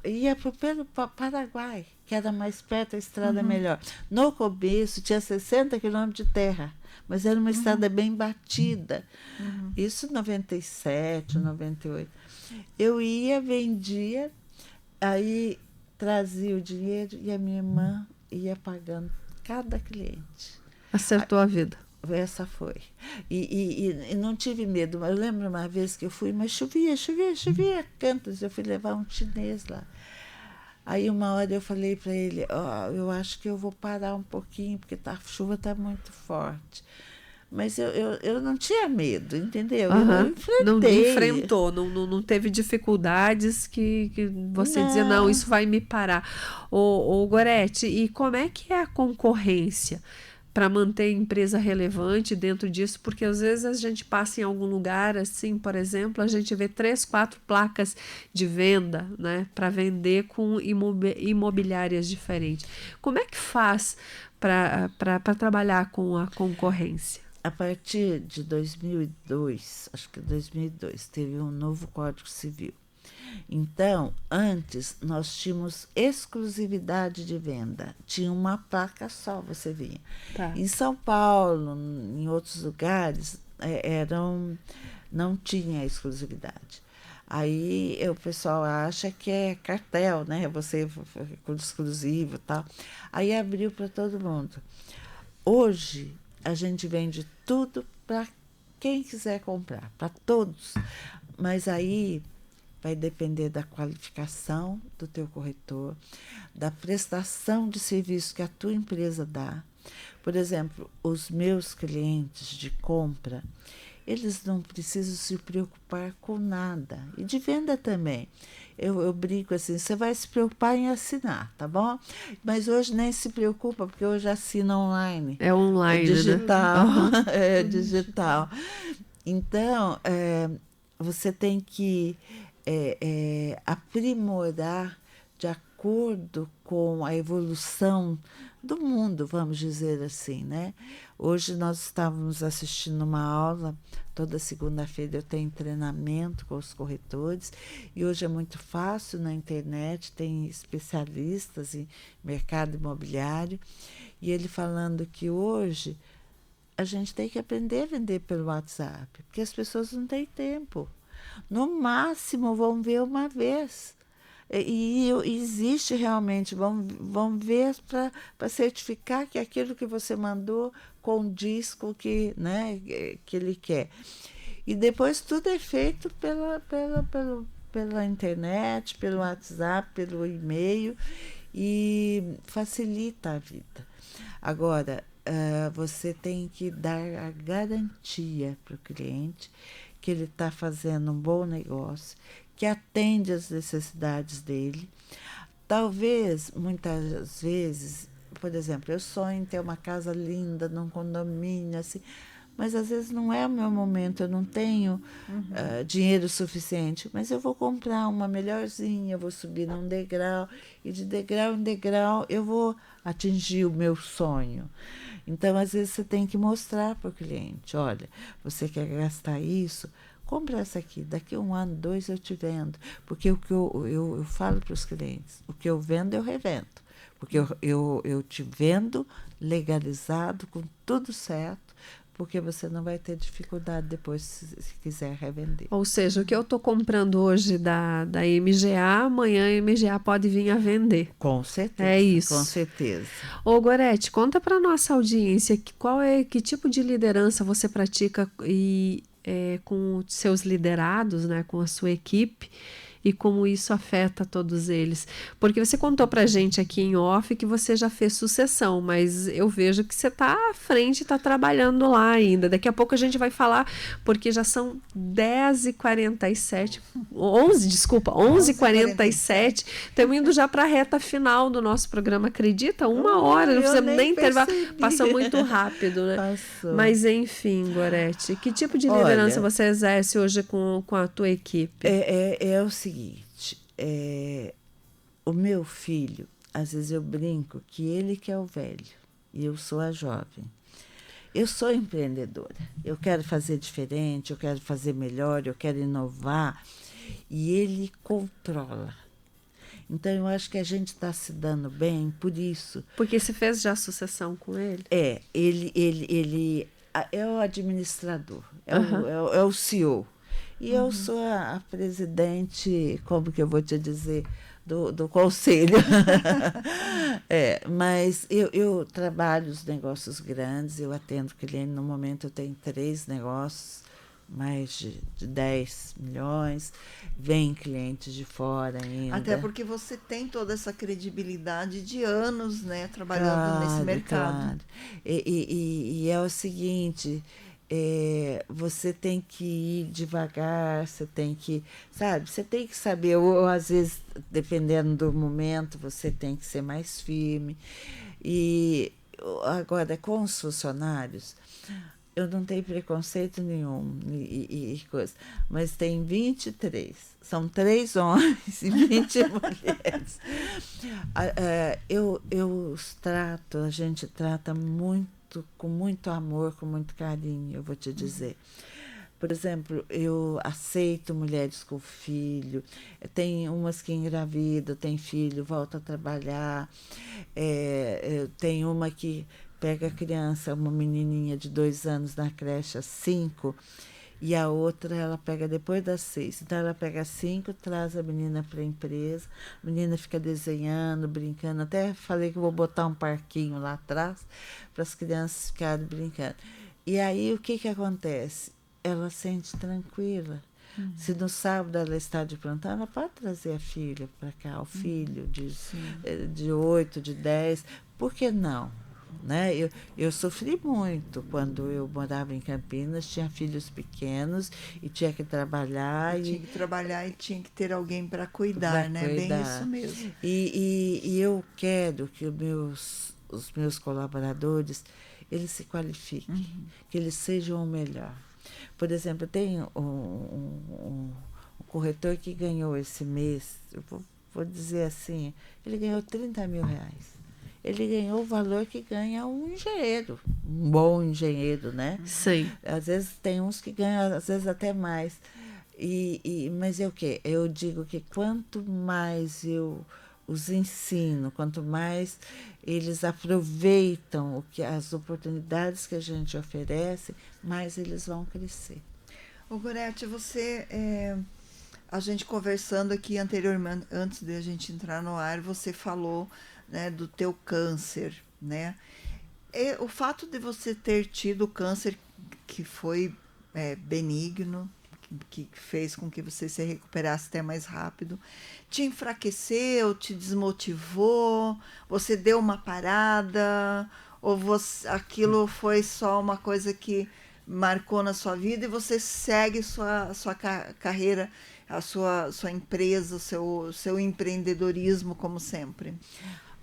ia pelo Paraguai, que era mais perto, a estrada melhor. No começo tinha 60 quilômetros de terra, mas era uma estrada bem batida. Isso em 97, 98. Eu ia, vendia, aí trazia o dinheiro e a minha irmã ia pagando cada cliente. Acertou a vida. Essa foi. E não tive medo. Eu lembro uma vez que eu fui, mas chovia cantos. Eu fui levar um chinês lá. Aí uma hora eu falei para ele, eu acho que eu vou parar um pouquinho, porque a chuva está muito forte. Mas eu não tinha medo, entendeu? Eu enfrentei. Não teve dificuldades que você dizia, não, isso vai me parar. Ô Gorete, e como é que é a concorrência para manter a empresa relevante dentro disso? Porque às vezes a gente passa em algum lugar, assim, por exemplo, a gente vê 3, 4 placas de venda, né, para vender com imobiliárias diferentes. Como é que faz para trabalhar com a concorrência? A partir de 2002, acho que 2002, teve um novo Código Civil. Então, antes, nós tínhamos exclusividade de venda. Tinha uma placa só, você vinha. Tá. Em São Paulo, em outros lugares, não tinha exclusividade. Aí o pessoal acha que é cartel, né? Você exclusivo e tal. Aí abriu para todo mundo. Hoje, a gente vende tudo para quem quiser comprar, para todos. Mas aí vai depender da qualificação do teu corretor, da prestação de serviço que a tua empresa dá. Por exemplo, os meus clientes de compra, eles não precisam se preocupar com nada. E de venda também. Eu brinco assim, você vai se preocupar em assinar, tá bom? Mas hoje nem se preocupa, porque hoje assina online. É online, digital, né? É digital. Então, você tem que aprimorar de acordo com a evolução do mundo, vamos dizer assim, né? Hoje nós estávamos assistindo uma aula, toda segunda-feira eu tenho treinamento com os corretores, e hoje é muito fácil na internet, tem especialistas em mercado imobiliário, e ele falando que hoje a gente tem que aprender a vender pelo WhatsApp, porque as pessoas não têm tempo. No máximo vão ver uma vez. E existe realmente, vão ver para certificar que aquilo que você mandou condiz com o que, né, que ele quer. E depois tudo é feito pela internet, pelo WhatsApp, pelo e-mail, e facilita a vida. Agora, você tem que dar a garantia para o cliente que ele está fazendo um bom negócio, que atende às necessidades dele. Talvez, muitas vezes, por exemplo, eu sonho em ter uma casa linda, num condomínio, assim, mas às vezes não é o meu momento, eu não tenho dinheiro suficiente, mas eu vou comprar uma melhorzinha, eu vou subir num degrau, e de degrau em degrau eu vou atingir o meu sonho. Então, às vezes, você tem que mostrar para o cliente, olha, você quer gastar isso, compra essa aqui, daqui 1 ano, 2 eu te vendo. Porque o que eu falo para os clientes, o que eu vendo, eu revendo. Porque eu te vendo legalizado, com tudo certo, porque você não vai ter dificuldade depois se quiser revender. Ou seja, o que eu estou comprando hoje da MGA, amanhã a MGA pode vir a vender. Com certeza. É isso. Com certeza. Ô, Gorete, conta para nossa audiência que tipo de liderança você pratica com os seus liderados, né, com a sua equipe, e como isso afeta todos eles. Porque você contou pra gente aqui em off que você já fez sucessão, mas eu vejo que você tá à frente, tá trabalhando lá ainda. Daqui a pouco a gente vai falar, porque já são 10h47, 11h47, estamos indo já para a reta final do nosso programa, acredita? 1 hora, não fizemos nem intervalo, passou muito rápido, né? Passou. Mas enfim, Gorete, que tipo de liderança você exerce hoje com a tua equipe? É o seguinte, o meu filho, às vezes eu brinco que ele que é o velho e eu sou a jovem. Eu sou empreendedora, eu quero fazer diferente, eu quero fazer melhor, eu quero inovar, e ele controla. Então, eu acho que a gente está se dando bem por isso. Porque você fez já sucessão com ele? Ele é o administrador, é o CEO. E eu sou a presidente, como que eu vou te dizer, do conselho. Mas eu trabalho os negócios grandes, eu atendo cliente. No momento eu tenho 3 negócios, mais de 10 milhões. Vem clientes de fora ainda. Até porque você tem toda essa credibilidade de anos, né, trabalhando nesse mercado. Claro. E é o seguinte... você tem que ir devagar, você tem que, sabe, você tem que saber, ou às vezes, dependendo do momento, você tem que ser mais firme. E agora, com os funcionários, eu não tenho preconceito nenhum, coisa, mas tem 23, são 3 homens e 20 mulheres. A gente trata com muito amor, com muito carinho, eu vou te dizer. Por exemplo, eu aceito mulheres com filho, tem umas que engravidam, tem filho, volta a trabalhar, tem uma que pega a criança, uma menininha de 2 anos na creche às 5, e a outra ela pega depois das 6. Então ela pega às 5, traz a menina para a empresa, a menina fica desenhando, brincando. Até falei que vou botar um parquinho lá atrás para as crianças ficarem brincando. E aí o que acontece? Ela sente tranquila. Se no sábado ela está de plantão, ela pode trazer a filha para cá, o filho de 8, de 10. Por que não? Né? Eu sofri muito quando eu morava em Campinas, tinha filhos pequenos e tinha que trabalhar. Tinha que trabalhar e tinha que ter alguém para cuidar, né? Bem isso mesmo. E eu quero que os meus colaboradores, eles se qualifiquem, que eles sejam o melhor. Por exemplo, tem um corretor que ganhou esse mês, eu vou dizer assim, ele ganhou R$30 mil. Ele ganhou o valor que ganha um engenheiro, um bom engenheiro, né? Sim. Às vezes tem uns que ganham, às vezes até mais. Mas é o quê? Eu digo que quanto mais eu os ensino, quanto mais eles aproveitam as oportunidades que a gente oferece, mais eles vão crescer. Ô, Gorete, a gente conversando aqui anteriormente, antes de a gente entrar no ar, você falou, né, do teu câncer, né? O fato de você ter tido câncer que foi benigno, que fez com que você se recuperasse até mais rápido, te enfraqueceu, te desmotivou, você deu uma parada, ou aquilo foi só uma coisa que marcou na sua vida e você segue sua carreira, a sua empresa, o seu empreendedorismo como sempre?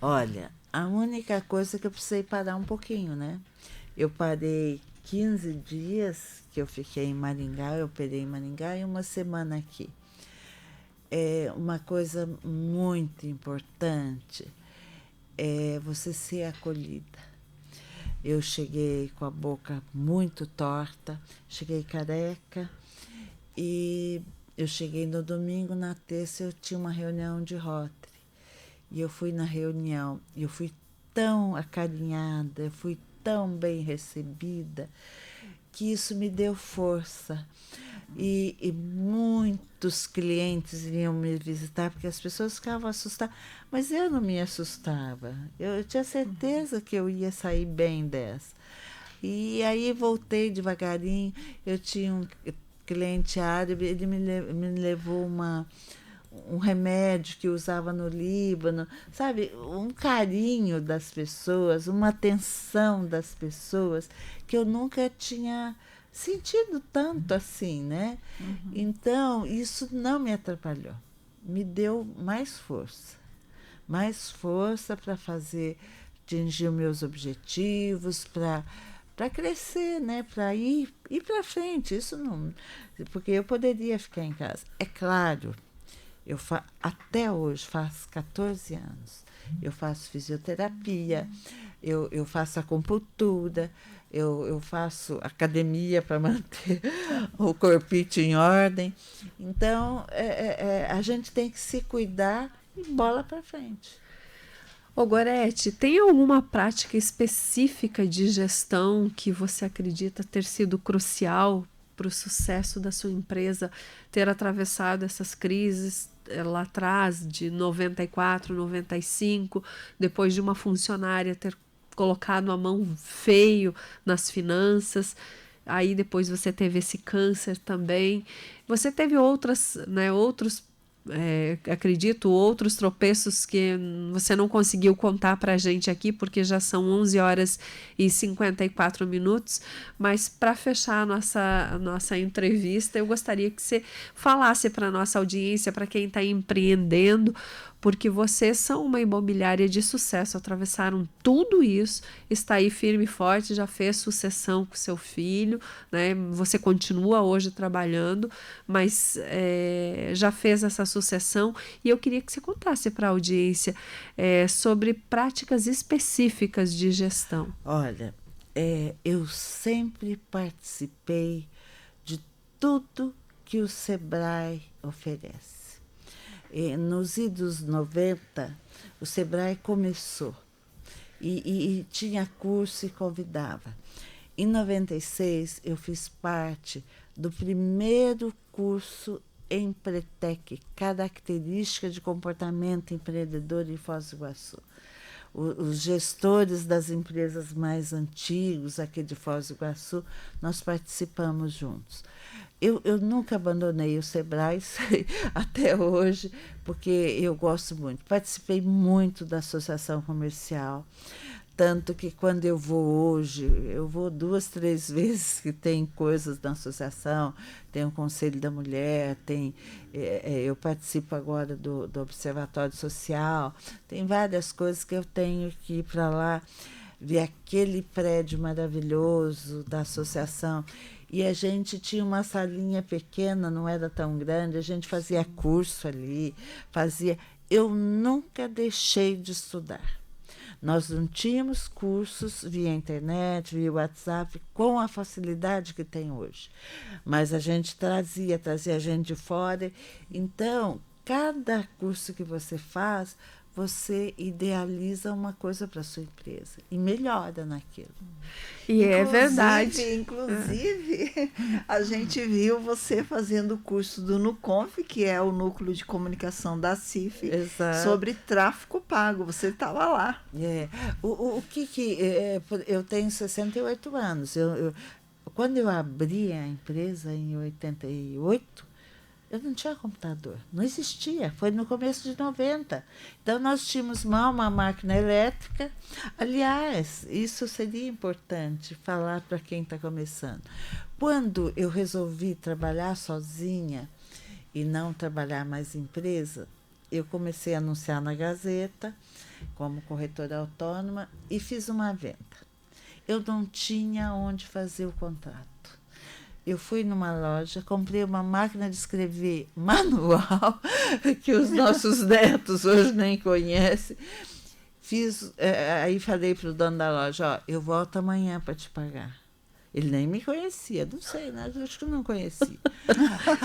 Olha, a única coisa que eu precisei parar um pouquinho, né? Eu parei 15 dias que eu fiquei em Maringá, eu operei em Maringá e uma semana aqui. É uma coisa muito importante é você ser acolhida. Eu cheguei com a boca muito torta, cheguei careca e eu cheguei no domingo, na terça eu tinha uma reunião de Rotary. E eu fui na reunião, e eu fui tão acarinhada, eu fui tão bem recebida, que isso me deu força. E muitos clientes iriam me visitar, porque as pessoas ficavam assustadas, mas eu não me assustava. Eu tinha certeza que eu ia sair bem dessa. E aí voltei devagarinho, eu tinha um cliente árabe, ele me levou um remédio que usava no Líbano, sabe? Um carinho das pessoas, uma atenção das pessoas que eu nunca tinha sentido tanto assim, né? Uhum. Então, isso não me atrapalhou. Me deu mais força para atingir os meus objetivos, para crescer, né? Para ir para frente. Isso não, porque eu poderia ficar em casa. É claro, até hoje, faço 14 anos, eu faço fisioterapia, eu faço acupuntura, eu faço academia para manter o corpite em ordem. Então, a gente tem que se cuidar e bola para frente. Ô Gorete, tem alguma prática específica de gestão que você acredita ter sido crucial para o sucesso da sua empresa, ter atravessado essas crises lá atrás, de 94, 95, depois de uma funcionária ter colocado a mão feio nas finanças, aí depois você teve esse câncer também, você teve outros acredito, outros tropeços que você não conseguiu contar para a gente aqui, porque já são 11 horas e 54 minutos, mas para fechar a nossa entrevista, eu gostaria que você falasse para a nossa audiência, para quem está empreendendo, porque vocês são uma imobiliária de sucesso, atravessaram tudo isso, está aí firme e forte, já fez sucessão com seu filho, né? Você continua hoje trabalhando, mas já fez essa sucessão, e eu queria que você contasse para a audiência sobre práticas específicas de gestão. Olha, eu sempre participei de tudo que o Sebrae oferece. Nos idos 90, o Sebrae começou e tinha curso e convidava. Em 96, eu fiz parte do primeiro curso Empretec, característica de comportamento empreendedor em Foz do Iguaçu. Os gestores das empresas mais antigos aqui de Foz do Iguaçu, nós participamos juntos. Eu nunca abandonei o Sebrae até hoje, porque eu gosto muito. Participei muito da associação comercial, tanto que quando eu vou hoje, eu vou 2, 3 vezes que tem coisas na associação, tem o Conselho da Mulher, eu participo agora do Observatório Social, tem várias coisas que eu tenho que ir para lá, ver aquele prédio maravilhoso da associação. E a gente tinha uma salinha pequena, não era tão grande, a gente fazia curso ali, Eu nunca deixei de estudar. Nós não tínhamos cursos via internet, via WhatsApp, com a facilidade que tem hoje. Mas a gente trazia gente de fora. Então, cada curso que você faz, você idealiza uma coisa para sua empresa e melhora naquilo. E é verdade. Inclusive, a gente viu você fazendo o curso do NUCONF, que é o Núcleo de Comunicação da CIF, Exato. sobre tráfego pago. Você estava lá. O que eu tenho 68 anos. Quando eu abri a empresa em 88, eu não tinha computador, não existia, foi no começo de 90. Então, nós tínhamos mal uma máquina elétrica. Aliás, isso seria importante falar para quem está começando. Quando eu resolvi trabalhar sozinha e não trabalhar mais em empresa, eu comecei a anunciar na Gazeta como corretora autônoma e fiz uma venda. Eu não tinha onde fazer o contrato. Eu fui numa loja, comprei uma máquina de escrever manual, que os nossos netos hoje nem conhecem. Aí falei para o dono da loja, ó, eu volto amanhã para te pagar. Ele nem me conhecia, não sei, né? Acho que não conhecia.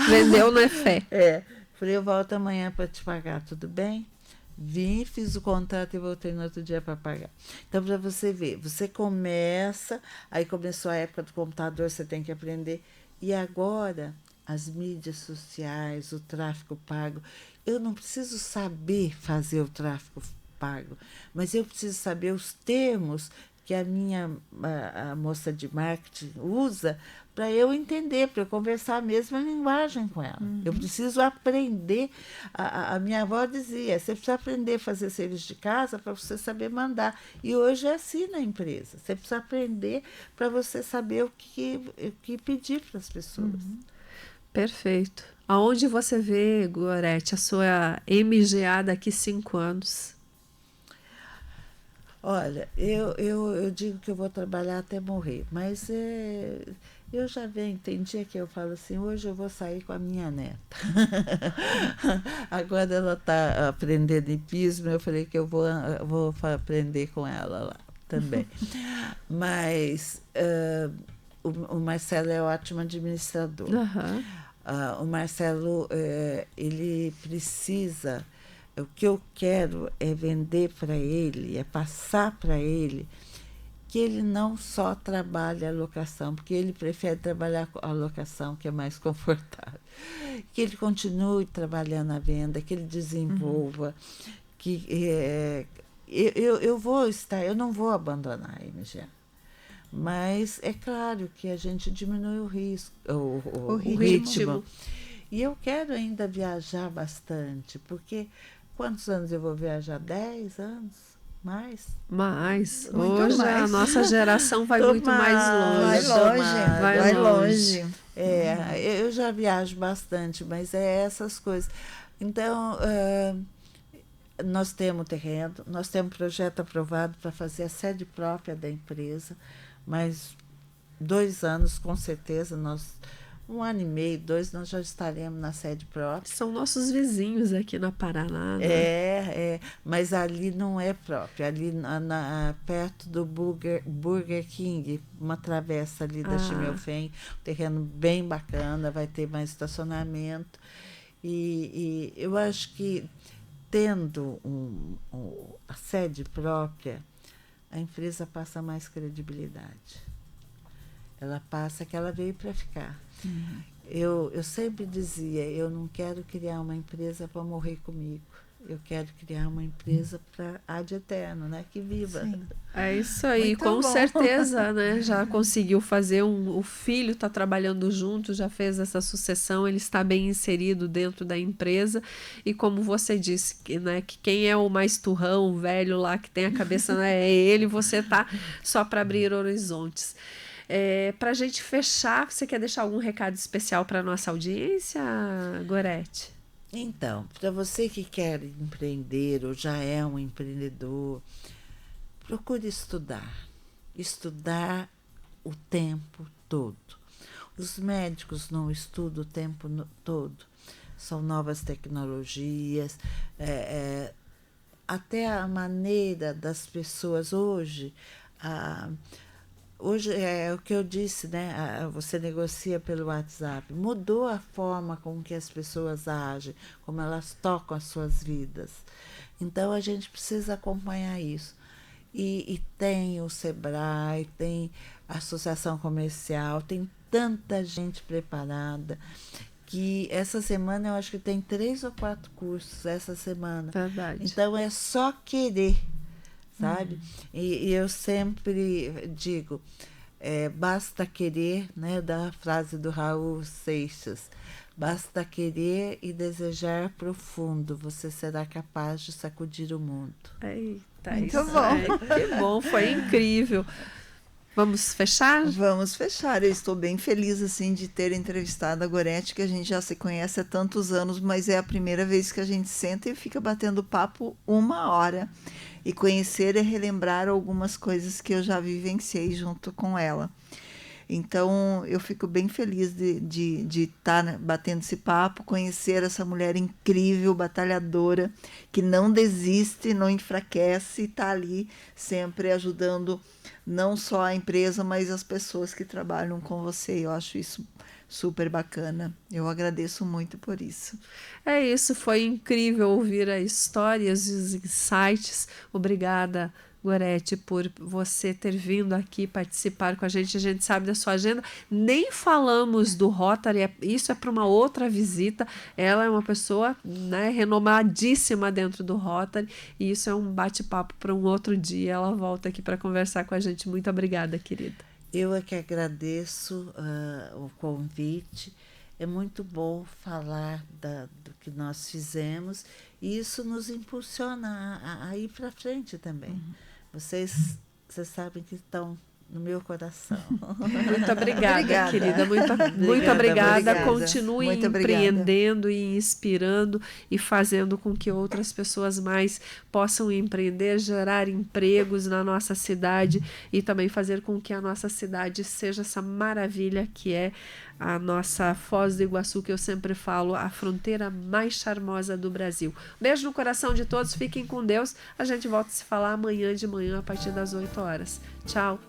Vendeu na fé. Falei, eu volto amanhã para te pagar, tudo bem? Vim, fiz o contrato e voltei no outro dia para pagar. Então, para você ver, você começa, aí começou a época do computador, você tem que aprender. E agora, as mídias sociais, o tráfego pago, eu não preciso saber fazer o tráfego pago, mas eu preciso saber os termos que a moça de marketing usa para eu entender, para eu conversar a mesma linguagem com ela. Eu preciso aprender. A minha avó dizia, você precisa aprender a fazer serviço de casa para você saber mandar. E hoje é assim na empresa. Você precisa aprender para você saber o que pedir para as pessoas. Perfeito. Aonde você vê, Gorete, a sua MGA daqui 5 anos? Olha, eu digo que eu vou trabalhar até morrer, mas eu já venho, tem dia que eu falo assim, hoje eu vou sair com a minha neta. Agora ela está aprendendo hipismo, eu falei que eu vou aprender com ela lá também. Mas o Marcelo é ótimo administrador. O Marcelo, ele precisa... O que eu quero é vender para ele, é passar para ele que ele não só trabalha a locação, porque ele prefere trabalhar a locação, que é mais confortável. Que ele continue trabalhando a venda, que ele desenvolva, que eu não vou abandonar a MGA. Mas é claro que a gente diminui o risco, o ritmo. E eu quero ainda viajar bastante, porque quantos anos eu vou viajar? 10 anos? Mais? Mais. Muito Hoje mais. a nossa geração vai muito mais longe. Vai longe. Eu já viajo bastante, mas é essas coisas. Então, nós temos terreno, nós temos projeto aprovado para fazer a sede própria da empresa, mas 2 anos, com certeza, 1 ano e meio, 2, nós já estaremos na sede própria. São nossos vizinhos aqui na Paraná, né? Mas ali não é próprio, ali perto do Burger King, uma travessa ali da Schimmelfennig, um terreno bem bacana, vai ter mais estacionamento. E eu acho que, tendo a sede própria, a empresa passa mais credibilidade. Ela passa que ela veio para ficar. Eu sempre dizia, eu não quero criar uma empresa para morrer comigo. Eu quero criar uma empresa para ad eterno, né? Que viva. Sim. É isso aí, Muito com bom. certeza, né? Já conseguiu fazer o filho está trabalhando junto, já fez essa sucessão, ele está bem inserido dentro da empresa. E como você disse, né, que quem é o mais turrão, o velho lá que tem a cabeça, né, é ele, você tá só para abrir horizontes. Para a gente fechar, você quer deixar algum recado especial para a nossa audiência, Gorete? Então, para você que quer empreender ou já é um empreendedor, procure estudar. Estudar o tempo todo. Os médicos não estudam o tempo todo. São novas tecnologias, até a maneira das pessoas hoje... Hoje é o que eu disse, né? Você negocia pelo WhatsApp. Mudou a forma com que as pessoas agem, como elas tocam as suas vidas. Então a gente precisa acompanhar isso. E tem o Sebrae, tem a Associação Comercial, tem tanta gente preparada que essa semana eu acho que tem 3 ou 4 cursos essa semana. Verdade. Então é só querer, sabe? E eu sempre digo, basta querer, né, da frase do Raul Seixas, basta querer e desejar profundo, você será capaz de sacudir o mundo. Eita, Muito isso bom. que bom, foi incrível. Vamos fechar? Vamos fechar. Eu estou bem feliz assim de ter entrevistado a Gorete, que a gente já se conhece há tantos anos, mas é a primeira vez que a gente senta e fica batendo papo 1 hora. E conhecer e relembrar algumas coisas que eu já vivenciei junto com ela. Então, eu fico bem feliz de estar, né, batendo esse papo, conhecer essa mulher incrível, batalhadora, que não desiste, não enfraquece, e está ali sempre ajudando não só a empresa, mas as pessoas que trabalham com você. Eu acho isso super bacana. Eu agradeço muito por isso. É isso, foi incrível ouvir as histórias e os insights. Obrigada, Gorete, por você ter vindo aqui participar com a gente. A gente sabe da sua agenda. Nem falamos do Rotary, isso é para uma outra visita. Ela é uma pessoa, né, renomadíssima dentro do Rotary, e isso é um bate-papo para um outro dia. Ela volta aqui para conversar com a gente. Muito obrigada, querida. Eu é que agradeço o convite. É muito bom falar do que nós fizemos, e isso nos impulsiona a ir para frente também. Vocês sabem que estão no meu coração. Muito obrigada, querida. Muito obrigada. Continue Muito empreendendo e inspirando e fazendo com que outras pessoas mais possam empreender, gerar empregos na nossa cidade e também fazer com que a nossa cidade seja essa maravilha que é a nossa Foz do Iguaçu, que eu sempre falo, a fronteira mais charmosa do Brasil. Beijo no coração de todos, fiquem com Deus. A gente volta a se falar amanhã de manhã a partir das 8 horas. Tchau!